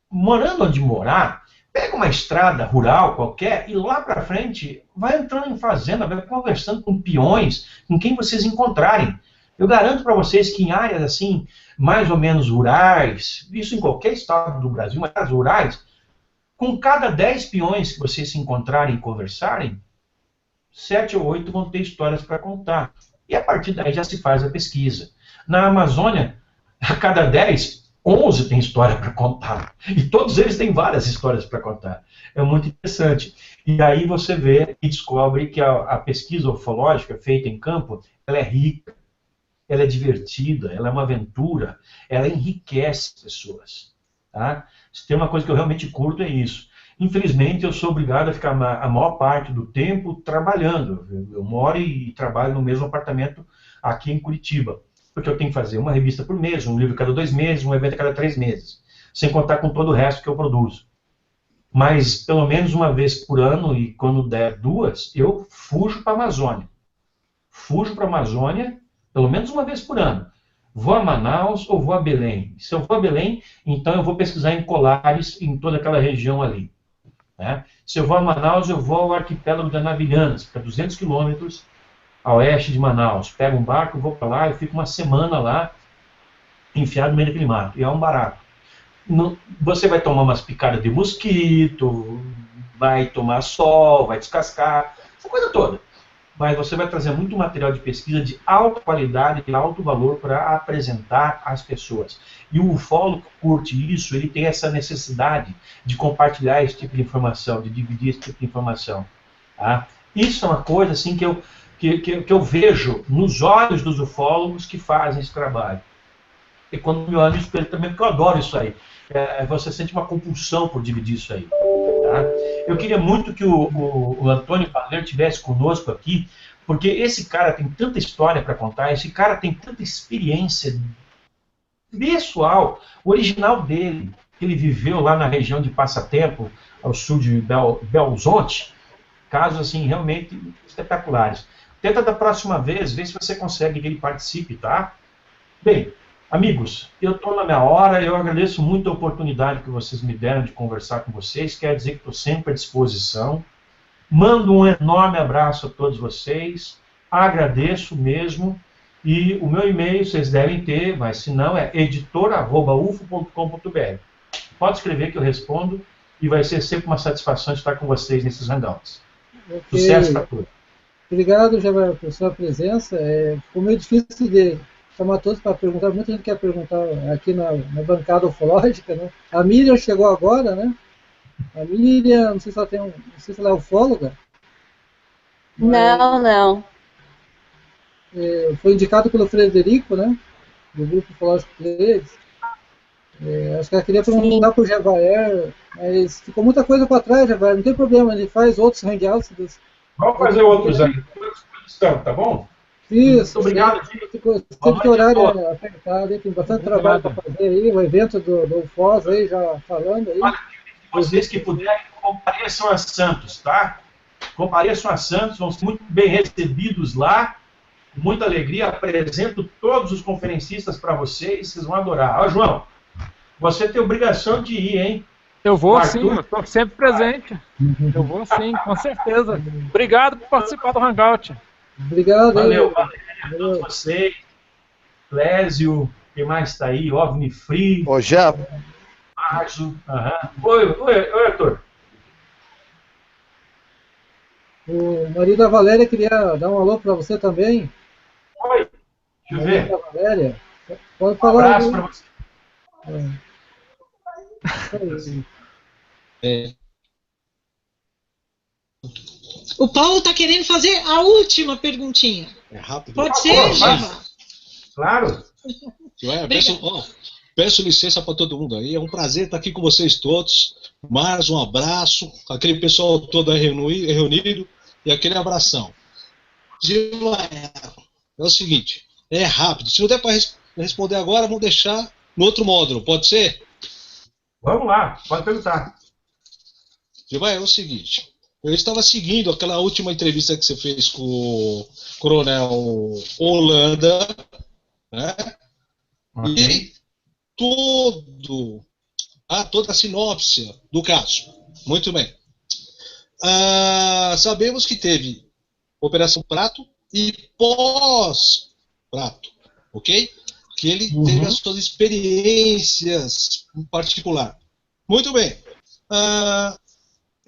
morando onde morar, pega uma estrada rural qualquer e lá para frente vai entrando em fazenda, vai conversando com peões, com quem vocês encontrarem. Eu garanto para vocês que em áreas assim, mais ou menos rurais, isso em qualquer estado do Brasil, mas áreas rurais, com cada 10 peões que vocês se encontrarem e conversarem, 7 ou 8 vão ter histórias para contar. E a partir daí já se faz a pesquisa. Na Amazônia, a cada 10, 11 tem história para contar. E todos eles têm várias histórias para contar. É muito interessante. E aí você vê e descobre que a pesquisa ufológica feita em campo, ela é rica, ela é divertida, ela é uma aventura, ela enriquece as pessoas. Tá? Se tem uma coisa que eu realmente curto é isso. Infelizmente, eu sou obrigado a ficar a maior parte do tempo trabalhando. Eu moro e trabalho no mesmo apartamento aqui em Curitiba, porque eu tenho que fazer uma revista por mês, um livro cada 2 meses, um evento a cada 3 meses, sem contar com todo o resto que eu produzo. Mas, pelo menos uma vez por ano, e quando der 2, eu fujo para a Amazônia. Fujo para a Amazônia, pelo menos uma vez por ano. Vou a Manaus ou vou a Belém? Se eu vou a Belém, então eu vou pesquisar em colares, em toda aquela região ali. Né? Se eu vou a Manaus, eu vou ao arquipélago da Navilhanas, que é 200 quilômetros a oeste de Manaus. Pego um barco, vou para lá, eu fico uma semana lá, enfiado no meio daquele mato. E é um barato. Você vai tomar umas picadas de mosquito, vai tomar sol, vai descascar, essa coisa toda. Mas você vai trazer muito material de pesquisa de alta qualidade e alto valor para apresentar às pessoas. E o ufólogo que curte isso, ele tem essa necessidade de compartilhar esse tipo de informação, de dividir esse tipo de informação. Tá? Isso é uma coisa assim, que eu vejo nos olhos dos ufólogos que fazem esse trabalho. E quando me olho no espelho também, porque eu adoro isso aí. Você sente uma compulsão por dividir isso aí. Tá? Eu queria muito que o Antônio Valer estivesse conosco aqui, porque esse cara tem tanta história para contar, esse cara tem tanta experiência pessoal, original dele, que ele viveu lá na região de Passatempo, ao sul de Belzonte, casos assim realmente espetaculares. Tenta da próxima vez, ver se você consegue que ele participe, tá? Bem, amigos, eu estou na minha hora, eu agradeço muito a oportunidade que vocês me deram de conversar com vocês, quer dizer que estou sempre à disposição. Mando um enorme abraço a todos vocês, agradeço mesmo, e o meu e-mail vocês devem ter, mas se não é editor@ufo.com.br. Pode escrever que eu respondo, e vai ser sempre uma satisfação estar com vocês nesses hangouts. Okay. Sucesso para todos.
Obrigado, Javier, por sua presença. Ficou meio difícil de chamar todos para perguntar. Muita gente quer perguntar aqui na bancada ufológica, né? A Miriam chegou agora, né? A Miriam, não sei se ela tem não sei se ela é ufóloga.
Não.
Foi indicado pelo Frederico, né? Do grupo ufológico Pleiades. Acho que ela queria perguntar para o Javaer, mas ficou muita coisa para trás, Javaer. Não tem problema, ele faz outros hangouts.
Vamos fazer outros aí. Tá bom?
Isso.
Muito obrigado.
Sempre que o horário apertado, tem bastante trabalho para fazer aí. O evento do UFOS aí, já falando aí.
Vocês que puderem, compareçam a Santos, tá? Compareçam a Santos, vão ser muito bem recebidos lá. Muita alegria. Apresento todos os conferencistas para vocês vão adorar. Ó, João, você tem obrigação de ir, hein?
Eu vou sim, eu estou sempre presente. Eu vou sim, com certeza. Obrigado por participar do Hangout.
Obrigado.
Valeu a todos vocês. Clésio, quem mais está aí? OVNI Free.
Ô, Jeff.
Márcio. Oi, Arthur.
O marido da Valéria queria dar um alô para você também.
Oi, deixa eu ver.
Da Valéria. Pode falar.
Um abraço para você.
O Paulo está querendo fazer a última perguntinha.
É rápido.
Pode ser, Giva?
Claro.
Peço licença para todo mundo aí. É um prazer estar aqui com vocês todos. Mais um abraço. Aquele pessoal todo aí reunido. E aquele abração. Giva, é o seguinte. É rápido. Se não der para responder agora, vamos deixar no outro módulo. Pode ser?
Vamos lá. Pode perguntar.
Giva, é o seguinte. Eu estava seguindo aquela última entrevista que você fez com o Coronel Holanda, né? Okay. E toda a sinopse do caso. Muito bem. Sabemos que teve Operação Prato e pós-Prato, ok? Que ele teve as suas experiências em particular. Muito bem.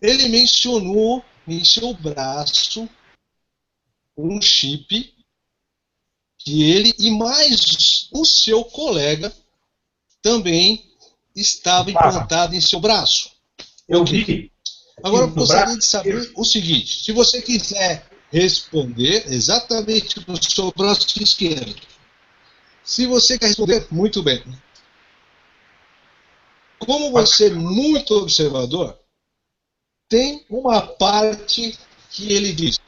Ele mencionou em seu braço um chip que ele e mais o seu colega também estava implantado em seu braço.
Eu vi.
Agora eu gostaria de saber o seguinte: se você quiser responder exatamente no seu braço esquerdo. Se você quer responder, muito bem. Como você é muito observador, tem uma parte que ele diz.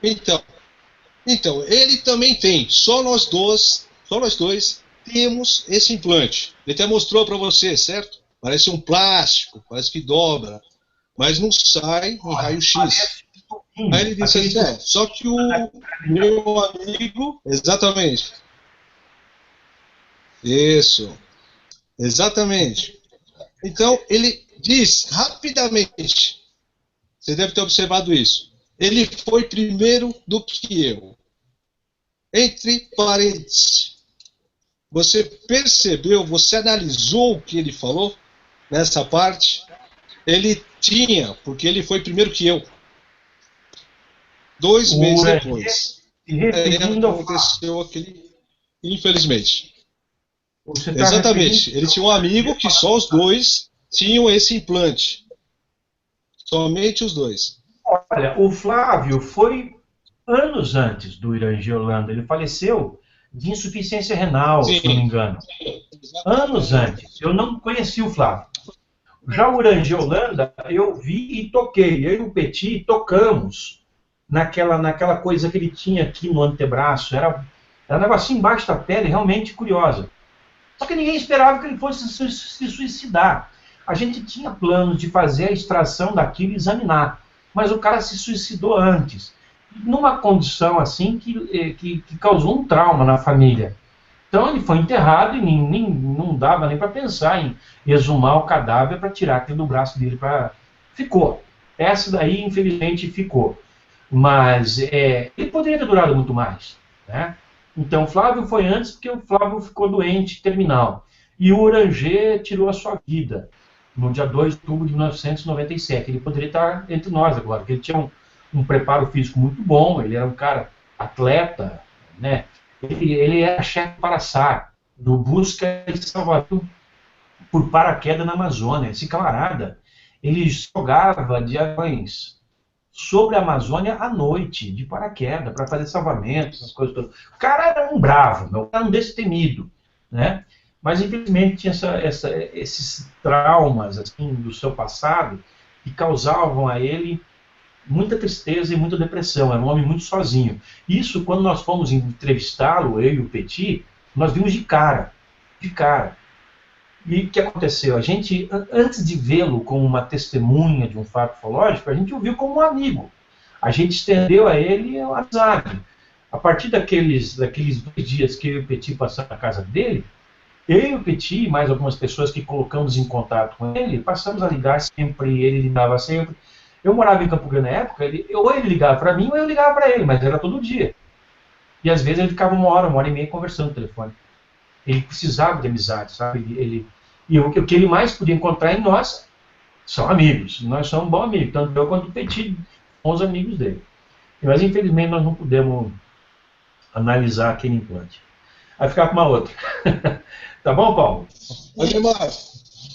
Então, ele também tem. Só nós dois temos esse implante. Ele até mostrou para você, certo? Parece um plástico, parece que dobra, mas não sai em raio-x. Aí ele disse assim, só que o meu amigo... Exatamente. Isso. Exatamente. Então, ele diz rapidamente, você deve ter observado isso, ele foi primeiro do que eu. Entre parênteses. Você percebeu, você analisou o que ele falou nessa parte? Ele tinha, porque ele foi primeiro que eu. 2 meses depois. Aconteceu aquele... Infelizmente. Exatamente. Ele tinha um amigo que só os dois tinham esse implante. Somente os dois.
Olha, o Flávio foi anos antes do Irangê Holanda. Ele faleceu de insuficiência renal, se não me engano. Anos antes. Eu não conheci o Flávio. Já o Irangê Holanda, eu vi e toquei. Eu e o Petit tocamos naquela coisa que ele tinha aqui no antebraço. Era um negocinho embaixo da pele, realmente curiosa. Só que ninguém esperava que ele fosse se suicidar. A gente tinha planos de fazer a extração daquilo e examinar. Mas o cara se suicidou antes. Numa condição assim que causou um trauma na família. Então ele foi enterrado e não dava nem para pensar em exumar o cadáver para tirar aquilo do braço dele. Ficou. Essa daí, infelizmente, ficou. Mas ele poderia ter durado muito mais. Né? Então, o Flávio foi antes porque o Flávio ficou doente, terminal. E o Irangê tirou a sua vida no dia 2 de outubro de 1997. Ele poderia estar entre nós agora, porque ele tinha um preparo físico muito bom, ele era um cara atleta, né? Ele era chefe para SAR, do Busca e Salvamento por Paraquedas na Amazônia. Esse camarada, ele jogava de aviões sobre a Amazônia à noite, de paraquedas, para fazer salvamentos, essas coisas todas. O cara era um bravo, meu, era um destemido, né? Mas, infelizmente, tinha esses traumas assim, do seu passado que causavam a ele muita tristeza e muita depressão. Era um homem muito sozinho. Isso, quando nós fomos entrevistá-lo, eu e o Petit, nós vimos de cara. De cara. E o que aconteceu? A gente, antes de vê-lo como uma testemunha de um fato ufológico, a gente o viu como um amigo. A gente estendeu a ele o amizade. A partir daqueles 2 dias que eu e o Petit passamos na casa dele, eu e o Petit, mais algumas pessoas que colocamos em contato com ele, passamos a ligar sempre, ele ligava sempre. Eu morava em Campo Grande na época, ou ele ligava para mim ou eu ligava para ele, mas era todo dia. E às vezes ele ficava 1 hora e meia conversando no telefone. Ele precisava de amizade, sabe? E o que ele mais podia encontrar em nós são amigos. Nós somos bons amigos, tanto eu quanto o Petit, bons amigos dele. Mas infelizmente nós não pudemos analisar aquele implante. Vai ficar com uma outra. Tá bom, Paulo?
Ademar,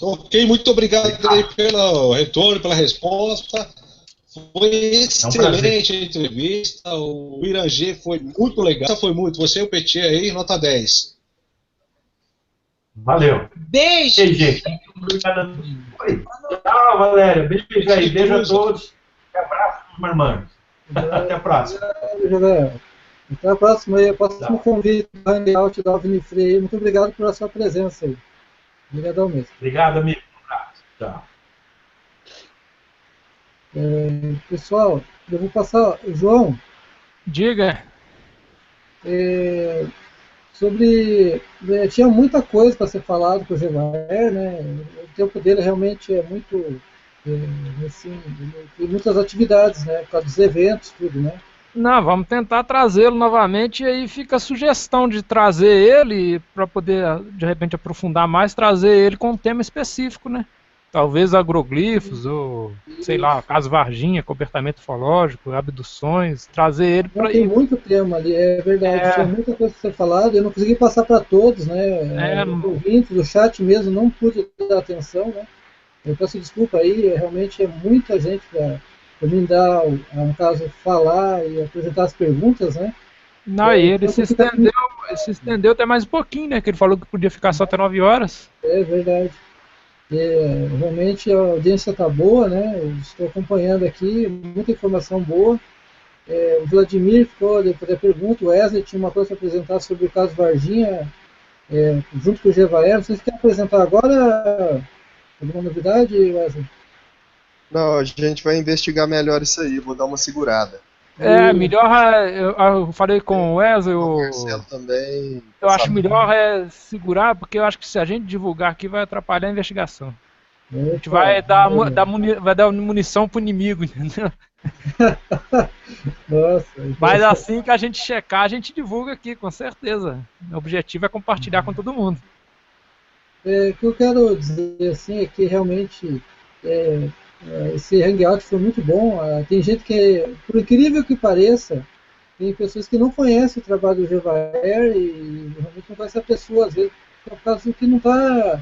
ok, muito obrigado aí pelo retorno, pela resposta. Foi excelente a entrevista. O Irangê foi muito legal. Foi muito. Você e o Petit aí, nota 10.
Valeu.
Beijo.
Ei, gente. Obrigado. Tchau, Valéria. Beijo aí. Beijo a todos. E abraço para os marmanjos. Até a próxima.
Até a próxima aí. Próximo convite do Hangout da Alvini Free. Muito obrigado pela sua presença aí. Obrigadão mesmo.
Obrigado, amigo. Um abraço. Tchau.
Pessoal, eu vou passar. João.
Diga.
Tinha muita coisa para ser falado com o Gevaer, né? O tempo dele realmente é muito. Assim, tem muitas atividades, né? Por causa dos eventos, tudo, né?
Não, vamos tentar trazê-lo novamente e aí fica a sugestão de trazer ele para poder, de repente, aprofundar mais, trazer ele com um tema específico, né? talvez agroglifos, ou sei lá, caso Varginha, cobertamento ufológico, abduções, trazer ele para.
Tem muito tema ali, é verdade, tinha muita coisa para ser falada, eu não consegui passar para todos, né? Os ouvintes do chat mesmo não pude dar atenção, né? Eu peço desculpa aí, realmente é muita gente para mim dar, no caso, falar e apresentar as perguntas, né?
Não, e ele se estendeu até mais um pouquinho, né? Que ele falou que podia ficar só até 9 horas.
É verdade. Realmente a audiência está boa, né? Eu estou acompanhando aqui, muita informação boa. O Vladimir ficou depois da pergunta, o Wesley tinha uma coisa para apresentar sobre o caso Varginha, junto com o Jevaé. Vocês querem apresentar agora alguma novidade, Wesley?
Não, a gente vai investigar melhor isso aí, vou dar uma segurada.
Melhor, eu falei com o Wesley,
o Marcelo também.
Eu acho melhor segurar, porque eu acho que se a gente divulgar aqui vai atrapalhar a investigação. A gente vai dar munição pro inimigo, entendeu?
Nossa,
mas assim que a gente checar, a gente divulga aqui, com certeza. O objetivo é compartilhar com todo mundo.
O que eu quero dizer assim é que realmente esse hangout foi muito bom. Tem gente que, por incrível que pareça, tem pessoas que não conhecem o trabalho do Jevaer e realmente não conhecem a pessoa, às vezes, por causa que não está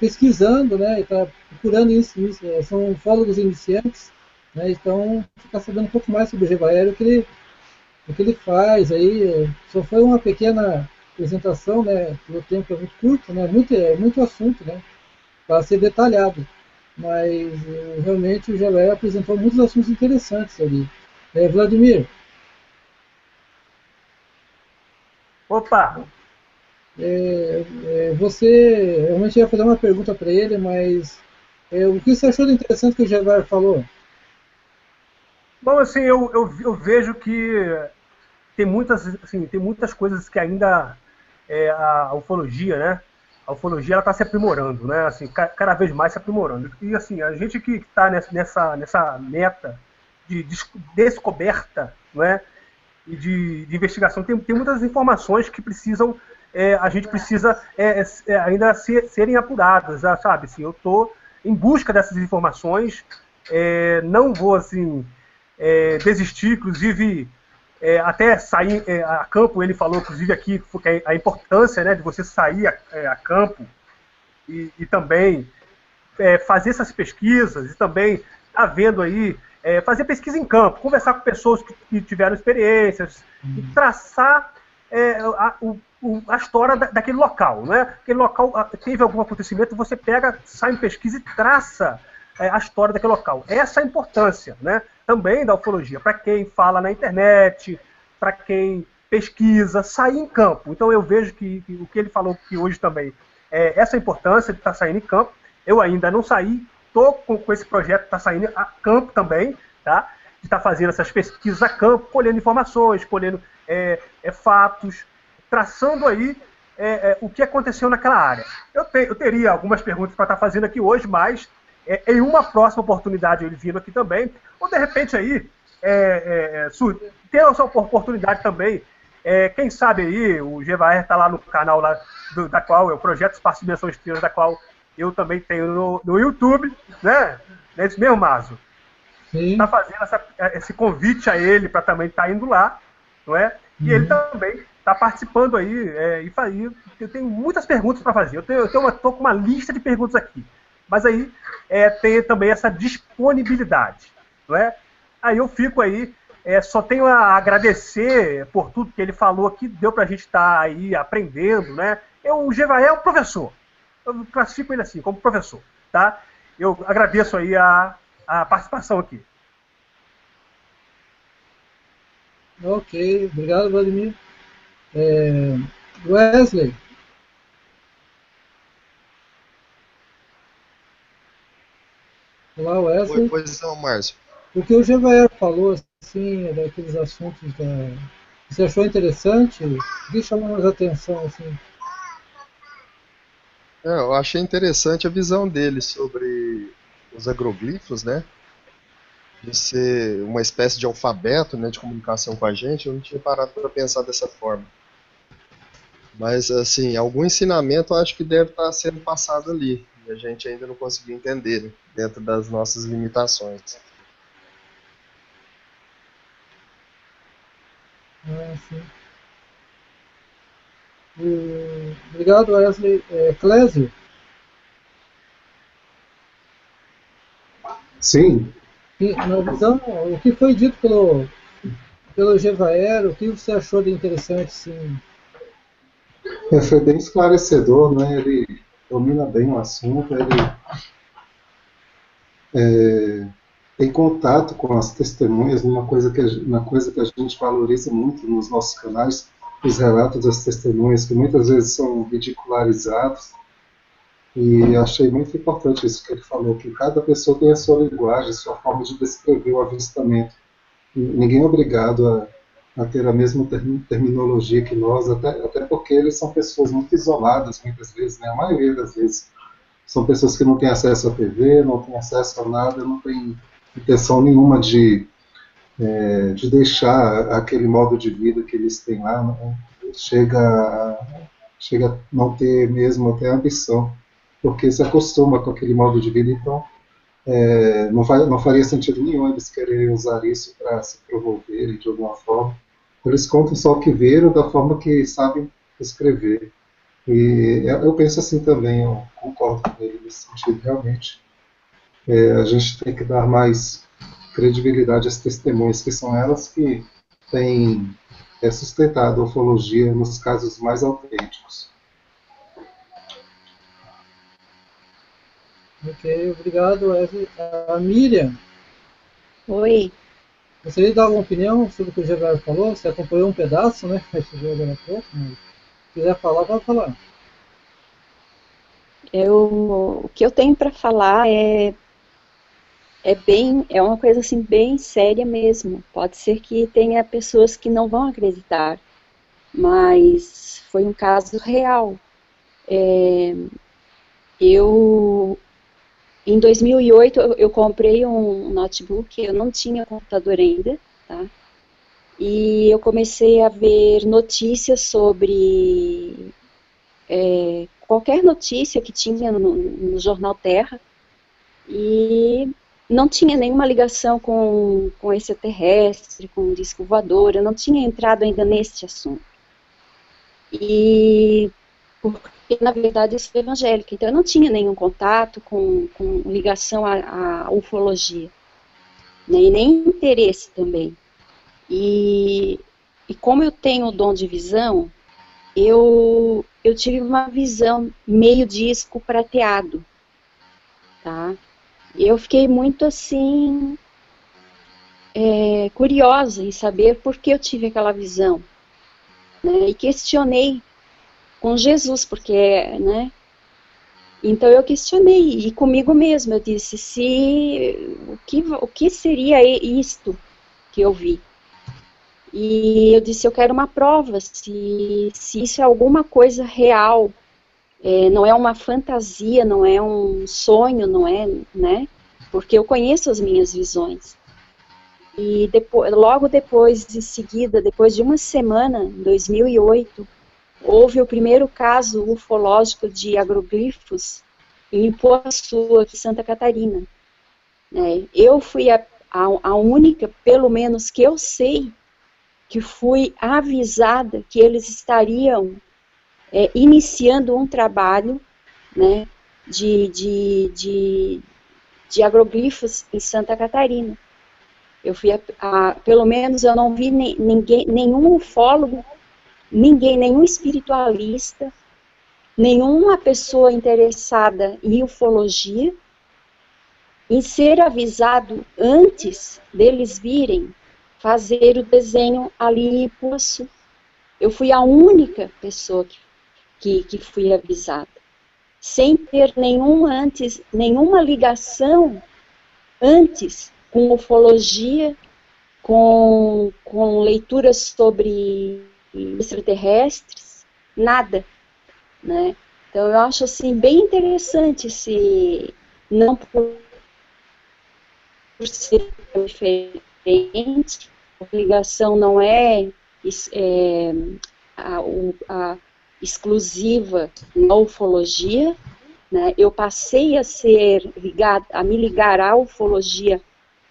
pesquisando, né, e está procurando isso, são ufólogos iniciantes, né, então ficar sabendo um pouco mais sobre o Jevaer, o que ele faz. Aí só foi uma pequena apresentação, né, pelo tempo é muito curto, né, muito assunto, né, para ser detalhado. Mas realmente o Jevaer apresentou muitos assuntos interessantes ali. Vladimir.
Opa!
Você realmente ia fazer uma pergunta para ele, mas o que você achou de interessante que o Jevaer falou?
Bom, assim, eu vejo que tem muitas coisas que ainda a ufologia, né? A ufologia está se aprimorando, né? Assim, cada vez mais se aprimorando. E assim, a gente que está nessa meta de descoberta, não é? E de investigação, tem muitas informações que precisam, a gente precisa ainda serem apuradas, sabe? Assim, eu estou em busca dessas informações, não vou assim desistir, inclusive até sair a campo. Ele falou, inclusive, aqui a importância, né, de você sair a campo e também fazer essas pesquisas, e também havendo aí fazer pesquisa em campo, conversar com pessoas que tiveram experiências e traçar a história daquele local, né? Aquele local teve algum acontecimento, você pega, sai em pesquisa e traça a história daquele local. Essa é a importância, né, também da ufologia, para quem fala na internet, para quem pesquisa, sair em campo. Então eu vejo que o que ele falou aqui hoje também essa importância de estar saindo em campo. Eu ainda não saí, estou com esse projeto, está saindo a campo também, tá? De estar fazendo essas pesquisas a campo, colhendo informações, colhendo fatos, traçando aí o que aconteceu naquela área. Eu teria algumas perguntas para estar fazendo aqui hoje, mas em uma próxima oportunidade ele vindo aqui também, ou de repente aí ter essa oportunidade também, quem sabe aí o Jevaer está lá no canal lá da qual é o Projeto Espaço Dimensão Estrela, da qual eu também tenho no YouTube, né? Nesse mesmo Mazo. Está fazendo esse convite a ele para também estar indo lá, não é? E ele também está participando aí, eu tenho muitas perguntas para fazer. Eu estou com uma lista de perguntas aqui. Mas aí tem também essa disponibilidade, não é? Aí eu fico aí, só tenho a agradecer por tudo que ele falou aqui, deu para a gente estar aí aprendendo, né? O Jevaer é um professor, eu classifico ele assim, como professor, tá? Eu agradeço aí a participação aqui.
Ok, obrigado, Vladimir. Wesley. Olá, Wesley.
Pois não, Márcio.
O que o Jevaer falou, assim, daqueles assuntos você achou interessante? O que chamou mais atenção, assim?
Eu achei interessante a visão dele sobre os agroglifos, né? De ser uma espécie de alfabeto, né, de comunicação com a gente. Eu não tinha parado para pensar dessa forma. Mas, assim, algum ensinamento eu acho que deve estar sendo passado ali, e a gente ainda não conseguiu entender, né, dentro das nossas limitações.
Sim. Obrigado, Wesley. Clésio?
Sim.
Então, o que foi dito pelo Gevaer, o que você achou de interessante, sim?
Foi bem esclarecedor, né? Ele domina bem o assunto, ele tem contato com as testemunhas, uma coisa que a gente valoriza muito nos nossos canais, os relatos das testemunhas, que muitas vezes são ridicularizados, e achei muito importante isso que ele falou, que cada pessoa tem a sua linguagem, sua forma de descrever o avistamento. Ninguém é obrigado a ter a mesma terminologia que nós, até porque eles são pessoas muito isoladas, muitas vezes, né? A maioria das vezes. São pessoas que não têm acesso à TV, não têm acesso a nada, não têm intenção nenhuma de deixar aquele modo de vida que eles têm lá, né? Chega a não ter mesmo até ambição, porque se acostuma com aquele modo de vida, então não faria sentido nenhum eles quererem usar isso para se promoverem de alguma forma. Eles contam só o que viram, da forma que sabem escrever. E eu penso assim também, eu concordo com ele nesse sentido, realmente. A gente tem que dar mais credibilidade às testemunhas, que são elas que têm sustentado a ufologia nos casos mais autênticos.
Ok, obrigado, Wesley. A Miriam.
Oi.
Gostaria de dar alguma opinião sobre o que o Gevaer falou? Você acompanhou um pedaço, né? Chegou agora há pouco, mas se quiser falar, pode falar.
O que eu tenho para falar é uma coisa assim bem séria mesmo. Pode ser que tenha pessoas que não vão acreditar, mas foi um caso real. Em 2008 eu comprei um notebook, eu não tinha computador ainda, tá? E eu comecei a ver notícias sobre qualquer notícia que tinha no Jornal Terra, e não tinha nenhuma ligação com extraterrestre, com disco voador, eu não tinha entrado ainda nesse assunto. E porque, na verdade, eu sou evangélica, então eu não tinha nenhum contato com ligação à ufologia, né, e nem interesse também. E como eu tenho o dom de visão, eu tive uma visão meio disco prateado, tá? Eu fiquei muito assim, curiosa em saber por que eu tive aquela visão, né, e questionei com Jesus, porque, né, então eu questionei, e comigo mesma, eu disse, o que seria isto que eu vi? E eu disse, eu quero uma prova, se isso é alguma coisa real, não é uma fantasia, não é um sonho, não é, né, porque eu conheço as minhas visões. E logo depois, em seguida, depois de uma semana, em 2008, houve o primeiro caso ufológico de agroglifos em Ipuaçu, aqui em Santa Catarina. Eu fui a única, pelo menos que eu sei, que fui avisada que eles estariam iniciando um trabalho, né, de agroglifos em Santa Catarina. Eu fui pelo menos eu não vi nenhum ufólogo, nenhum espiritualista, nenhuma pessoa interessada em ufologia, em ser avisado antes deles virem fazer o desenho ali em Ipuaçu. Eu fui a única pessoa que fui avisada, sem ter nenhuma ligação antes com ufologia, com leituras sobre extraterrestres, nada, né? Então eu acho assim bem interessante, se não por ser diferente, a ligação não é exclusiva na ufologia, né? Eu passei a me ligar à ufologia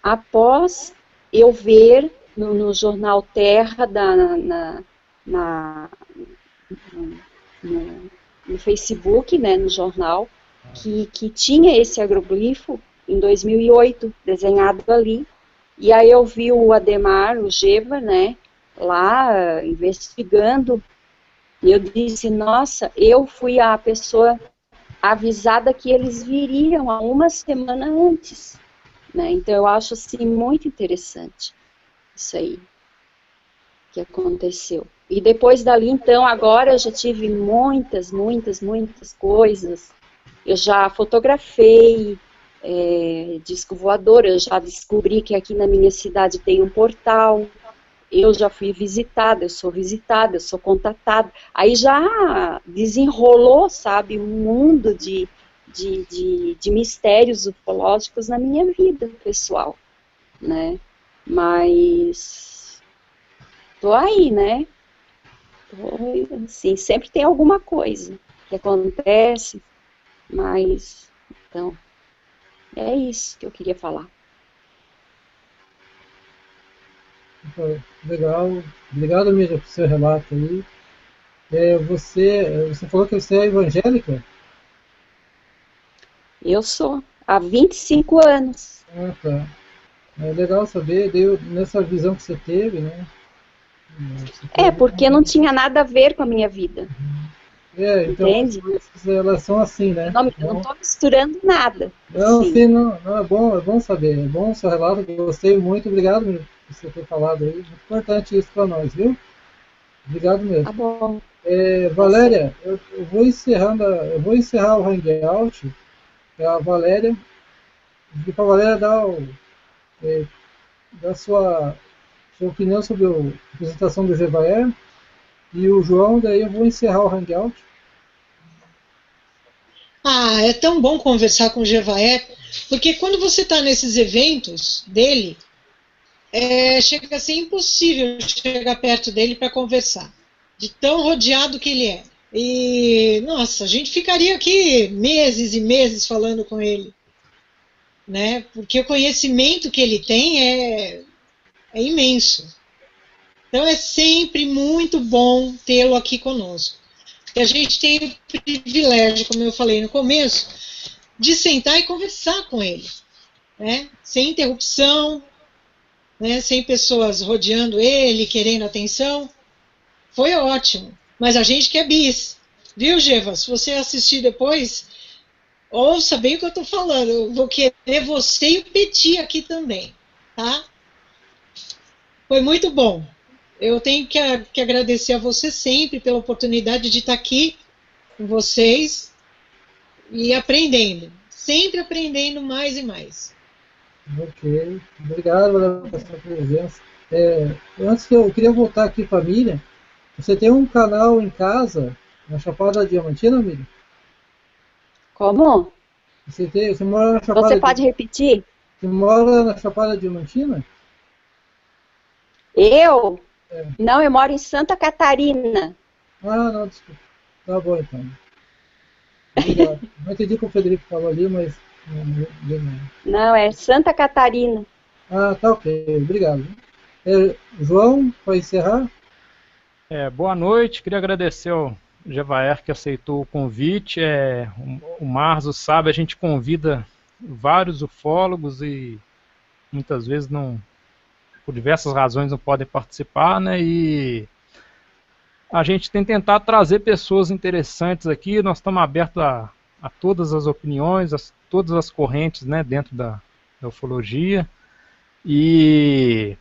após eu ver no jornal Terra, no Facebook, né, no jornal, que tinha esse agroglifo em 2008, desenhado ali. E aí eu vi o Ademar, o Geva, né, lá investigando, e eu disse, nossa, eu fui a pessoa avisada que eles viriam há uma semana antes, né? Então eu acho assim muito interessante isso aí que aconteceu. E depois dali, então, agora eu já tive muitas coisas. Eu já fotografei disco voador, eu já descobri que aqui na minha cidade tem um portal, eu já fui visitada, eu sou contatada. Aí já desenrolou, sabe, um mundo de mistérios ufológicos na minha vida pessoal, né? Mas tô aí, né? Assim, sempre tem alguma coisa que acontece, mas então é isso que eu queria falar.
Legal, obrigado, Mídia, por seu relato aí. Você falou que você é evangélica?
Eu sou, há 25 anos.
Ah, tá. É legal saber, nessa visão que você teve, né?
Porque não tinha nada a ver com a minha vida.
Então
entende?
As coisas, elas são assim, né?
Eu não estou misturando nada.
Não, sim, não, é bom saber. É bom o seu relato, gostei muito, obrigado por você ter falado aí. Muito importante isso para nós, viu? Obrigado mesmo.
Tá bom.
Valéria, eu vou encerrar o Hangout. A Valéria, e para a Valéria dar sua opinião sobre a apresentação do Jevaer. E o João, daí eu vou encerrar o Hangout.
É tão bom conversar com o Jevaer, porque quando você está nesses eventos dele, chega a ser impossível chegar perto dele para conversar, de tão rodeado que ele é. E, nossa, a gente ficaria aqui meses e meses falando com ele, né? Porque o conhecimento que ele tem é imenso. Então é sempre muito bom tê-lo aqui conosco. E a gente tem o privilégio, como eu falei no começo, de sentar e conversar com ele, né? Sem interrupção, né? Sem pessoas rodeando ele, querendo atenção. Foi ótimo. Mas a gente quer bis. Viu, Geva? Se você assistir depois, ouça bem o que eu estou falando. Eu vou querer você e o Petit aqui também, tá? Foi muito bom. Eu tenho que agradecer a você sempre pela oportunidade de estar aqui com vocês e aprendendo. Sempre aprendendo mais e mais.
Ok. Obrigado pela sua presença. Antes que eu queria voltar aqui, família. Você tem um canal em casa, na Chapada Diamantina, Miriam?
Como?
Você mora na Chapada
Você pode repetir?
Você mora na Chapada Diamantina?
Eu? Não, eu moro em Santa Catarina.
Não, desculpa. Tá bom, então. Obrigado. Não entendi o que o Federico falou ali, mas...
Não, é Santa Catarina.
Tá ok. Obrigado. João, para encerrar?
Boa noite. Queria agradecer ao Jevaer que aceitou o convite. O Marzo sabe, a gente convida vários ufólogos e muitas vezes não... por diversas razões não podem participar, né? E a gente tem tentado trazer pessoas interessantes aqui. Nós estamos abertos a todas as opiniões, todas as correntes, né, dentro da ufologia. E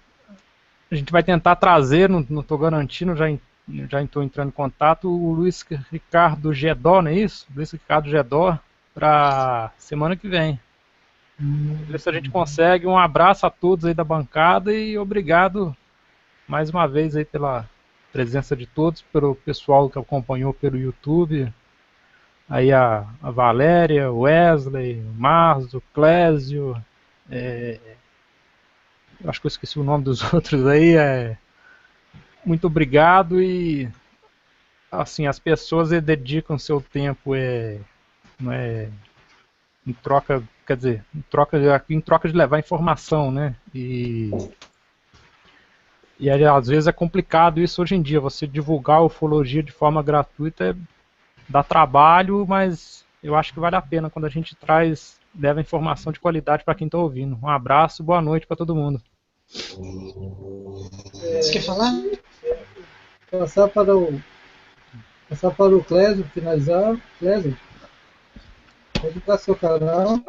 a gente vai tentar trazer, não estou garantindo, já estou entrando em contato, o Luiz Ricardo Gedó, não é isso? Luiz Ricardo Gedó, para semana que vem. Ver se a gente consegue. Um abraço a todos aí da bancada e obrigado mais uma vez aí pela presença de todos, pelo pessoal que acompanhou pelo YouTube, aí a Valéria, o Wesley, o Marzo, o Clésio, acho que eu esqueci o nome dos outros aí. Muito obrigado. E assim, as pessoas dedicam seu tempo não é, em troca, quer dizer, em troca de levar informação, né? E às vezes é complicado isso hoje em dia, você divulgar a ufologia de forma gratuita dá trabalho, mas eu acho que vale a pena quando a gente leva informação de qualidade para quem está ouvindo. Um abraço, boa noite para todo mundo.
Você quer falar?
Passar para o Clésio, finalizar. Clésio, pode ir para seu canal.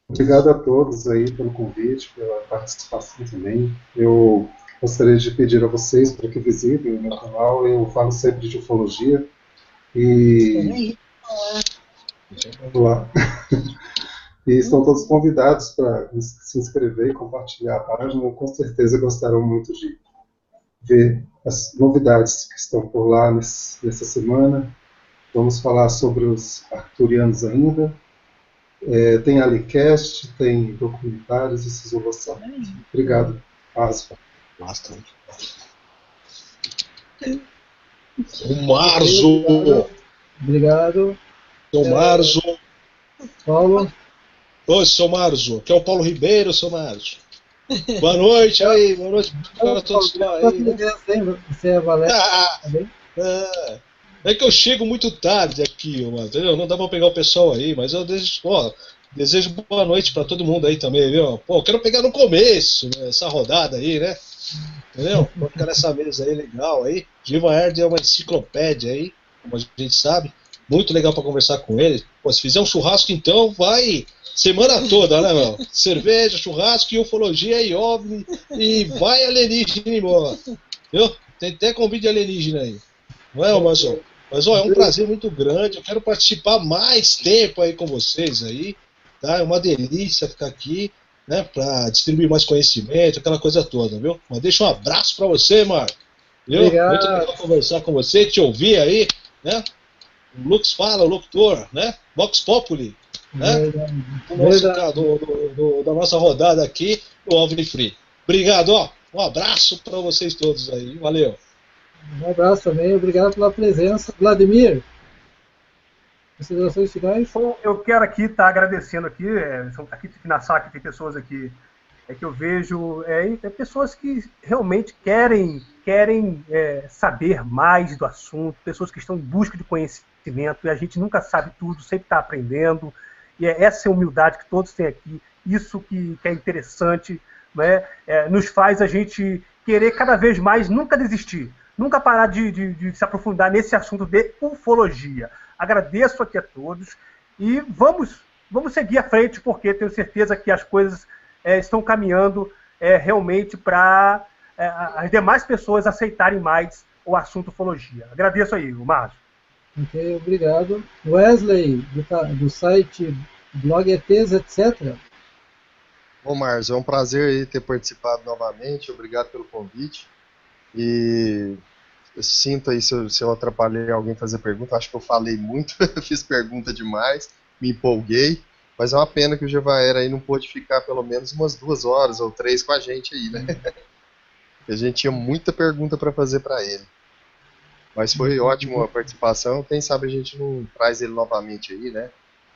Obrigado a todos aí pelo convite, pela participação também. Eu gostaria de pedir a vocês para que visitem o meu canal. Eu falo sempre de ufologia e vamos lá. E estão todos convidados para se inscrever e compartilhar a página. Com certeza gostarão muito de ver as novidades que estão por lá nessa semana. Vamos falar sobre os arcturianos ainda. Tem Alicast, tem documentários e sisulação. Obrigado.
Bastante. O Marzo.
Obrigado.
Seu Marzo.
Paulo.
Oi, seu Marzo. Aqui é o Paulo Ribeiro, seu Marzo. Boa noite aí, boa noite para todos lá aí.
Você é Valério?
É que eu chego muito tarde aqui, mano, entendeu? Não dá pra pegar o pessoal aí, mas eu desejo boa noite pra todo mundo aí também, viu? Pô, eu quero pegar no começo, né, essa rodada aí, né? Entendeu? Vou ficar nessa mesa aí legal aí. Giva Erd é uma enciclopédia aí, como a gente sabe. Muito legal pra conversar com ele. Pô, se fizer um churrasco, então vai semana toda, né, meu? Cerveja, churrasco e ufologia e OVNI e vai alienígena embora. Viu? Tem até convite de alienígena aí. Não é, Marcelo? Mas ó, é um prazer muito grande, eu quero participar mais tempo aí com vocês aí, tá? É uma delícia ficar aqui, né, para distribuir mais conhecimento, aquela coisa toda, viu? Mas deixa um abraço para você, Marco, viu?
Obrigado.
Muito legal conversar com você, te ouvir aí, né? O Lux fala, o locutor, né? Vox Populi, né? Da nossa rodada aqui, do OVNI Free. Obrigado, ó. Um abraço para vocês todos aí, valeu.
Um abraço também, obrigado pela presença. Vladimir, considerações finais?
Eu quero aqui estar agradecendo aqui, aqui na sala que tem pessoas aqui, que eu vejo pessoas que realmente querem saber mais do assunto, pessoas que estão em busca de conhecimento, e a gente nunca sabe tudo, sempre está aprendendo, e essa é a humildade que todos têm aqui, isso que é interessante, né? Nos faz a gente querer cada vez mais nunca desistir. Nunca parar de se aprofundar nesse assunto de ufologia. Agradeço aqui a todos e vamos seguir à frente, porque tenho certeza que as coisas estão caminhando realmente para as demais pessoas aceitarem mais o assunto ufologia. Agradeço aí, o Márcio.
Ok, obrigado. Wesley, do site Blog ETs, etc.
Bom, Márcio, é um prazer ter participado novamente. Obrigado pelo convite. E eu sinto aí se eu atrapalhei alguém fazer pergunta, acho que eu falei muito, fiz pergunta demais, me empolguei, mas é uma pena que o Gevaer aí não pôde ficar pelo menos umas 2 horas ou 3 com a gente aí, né? A gente tinha muita pergunta para fazer para ele. Mas foi ótima a participação, quem sabe a gente não traz ele novamente aí, né?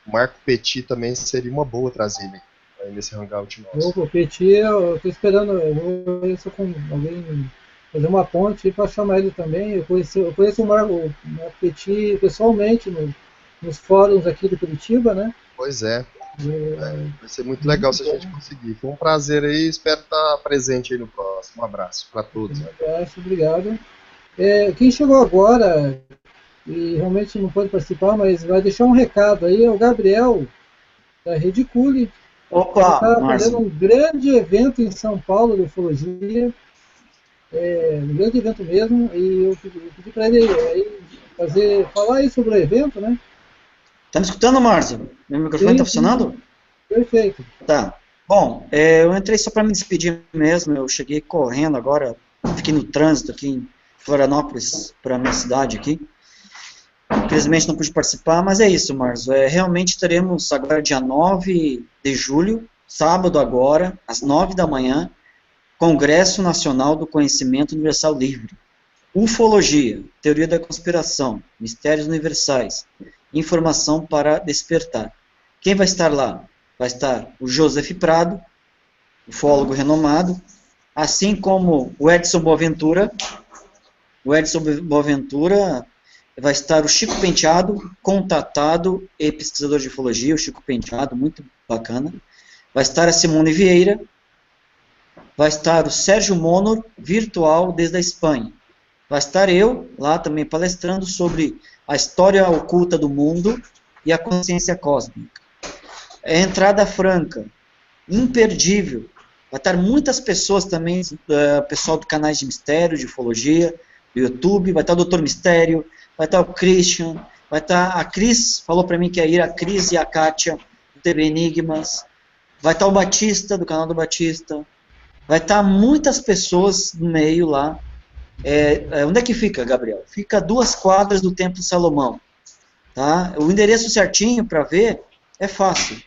O Marco Petit também seria uma boa trazer ele aí nesse hangout nosso.
O Petit, eu tô esperando, eu vou ver se eu com alguém fazer uma ponte para chamar ele também. Eu conheço o Marco Petit pessoalmente nos fóruns aqui de Curitiba, né?
Pois é. Vai ser muito legal se a gente conseguir. Foi um prazer aí, espero estar presente aí no próximo. Um abraço para todos.
Um abraço, obrigado. Quem chegou agora e realmente não pode participar, mas vai deixar um recado aí, é o Gabriel, da Rede Cule.
Opa!
Ele está fazendo um grande evento em São Paulo de ufologia. Um grande evento mesmo, e eu pedi para ele falar aí sobre o evento, né?
Tá me escutando, Márcio? Meu microfone está funcionando?
Perfeito.
Tá. Bom, eu entrei só para me despedir mesmo, eu cheguei correndo agora, fiquei no trânsito aqui em Florianópolis, para a minha cidade aqui. Infelizmente não pude participar, mas é isso, Márcio. Realmente teremos agora dia 9 de julho, sábado agora, às 9 da manhã, Congresso Nacional do Conhecimento Universal Livre. Ufologia, Teoria da Conspiração, Mistérios Universais, informação para despertar. Quem vai estar lá? Vai estar o Joseph Prado, ufólogo renomado, assim como o Edson Boaventura. O Edson Boaventura vai estar o Chico Penteado, contatado e pesquisador de ufologia, o Chico Penteado, muito bacana. Vai estar a Simone Vieira, vai estar o Sérgio Monor, virtual desde a Espanha. Vai estar eu, lá também palestrando sobre a história oculta do mundo e a consciência cósmica. É entrada franca, imperdível. Vai estar muitas pessoas também, pessoal do canais de mistério, de ufologia, do YouTube, vai estar o Dr. Mistério, vai estar o Christian, vai estar a Cris, falou para mim que ia ir a Cris e a Kátia, do TV Enigmas, vai estar o Batista, do canal do Batista, vai estar muitas pessoas no meio lá. Onde é que fica, Gabriel? Fica a 2 quadras do Templo de Salomão. Tá? O endereço certinho para ver é fácil.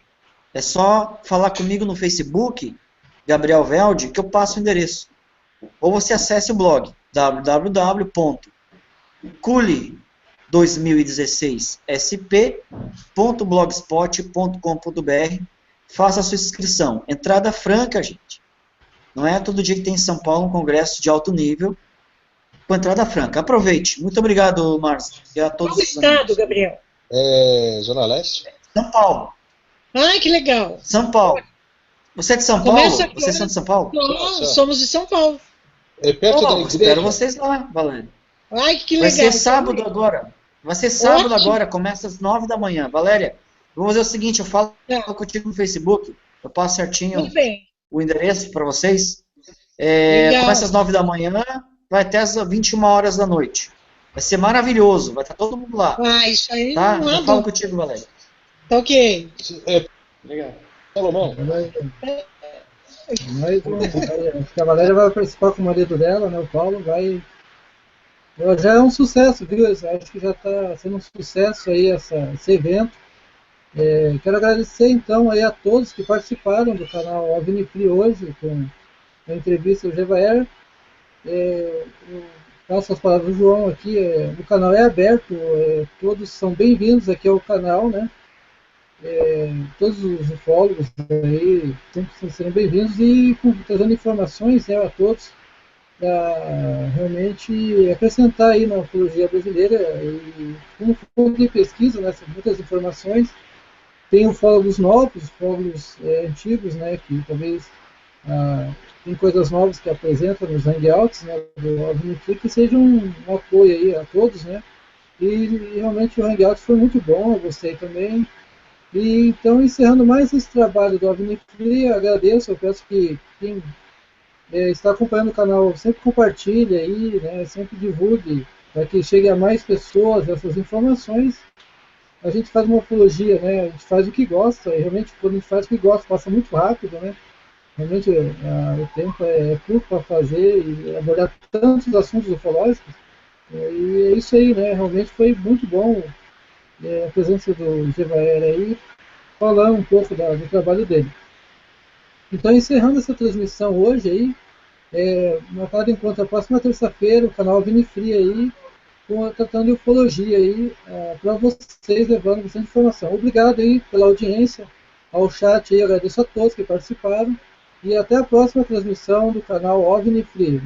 É só falar comigo no Facebook, Gabriel Velde, que eu passo o endereço. Ou você acesse o blog, www.cule2016sp.blogspot.com.br. Faça a sua inscrição. Entrada franca, gente. Não é todo dia que tem em São Paulo um congresso de alto nível com entrada franca. Aproveite. Muito obrigado, Márcio. E a todos.
Qual estado, Gabriel?
Zona Leste?
São Paulo.
Ai, que legal.
São Paulo. Você é de São Paulo? Vocês são de São Paulo?
Não, somos de São Paulo.
É perto da igreja.
Espero vocês lá, Valéria.
Ai, que legal.
Vai ser sábado agora. Vai ser sábado agora, começa às 9 da manhã. Valéria, vou fazer o seguinte, eu falo contigo no Facebook, eu passo certinho o endereço para vocês. Começa às 9 da manhã, vai até às 21 horas da noite. Vai ser maravilhoso, vai estar todo mundo lá.
Ah, isso aí
tá?
não
Eu falo contigo, Valéria.
Tá ok.
Legal.
Salomão.
A Valéria vai participar com o marido dela, né, o Paulo, vai... Já é um sucesso, viu? Acho que já está sendo um sucesso aí esse evento. Quero agradecer então aí a todos que participaram do canal OVNI Free hoje, com a entrevista ao Gevaer. Eu passo as palavras do João aqui, o canal é aberto, todos são bem-vindos aqui ao canal, né? Todos os ufólogos aí sempre serão bem-vindos e trazendo informações, né, a todos para realmente acrescentar aí na ufologia brasileira e como foi de pesquisa, né, muitas informações. Tem ufólogos novos, ufólogos antigos, né, que talvez tem coisas novas que apresentam nos hangouts, né, do OVNI Free, que sejam um apoio aí a todos, né, e realmente o hangout foi muito bom, eu gostei também. E então, encerrando mais esse trabalho do OVNI Free, agradeço, eu peço que quem está acompanhando o canal sempre compartilhe aí, né, sempre divulgue, para que chegue a mais pessoas essas informações. A gente faz uma ufologia, né, a gente faz o que gosta, e realmente quando a gente faz o que gosta, passa muito rápido, né, realmente o tempo é curto para fazer e abordar tantos assuntos ufológicos, e é isso aí, né, realmente foi muito bom a presença do Gevaer aí, falando um pouco do trabalho dele. Então, encerrando essa transmissão hoje aí, marcado encontro a próxima terça-feira, o canal OVNI Free aí, tratando de ufologia aí, para vocês, levando bastante informação. Obrigado aí pela audiência, ao chat aí, agradeço a todos que participaram, e até a próxima transmissão do canal OVNI Free.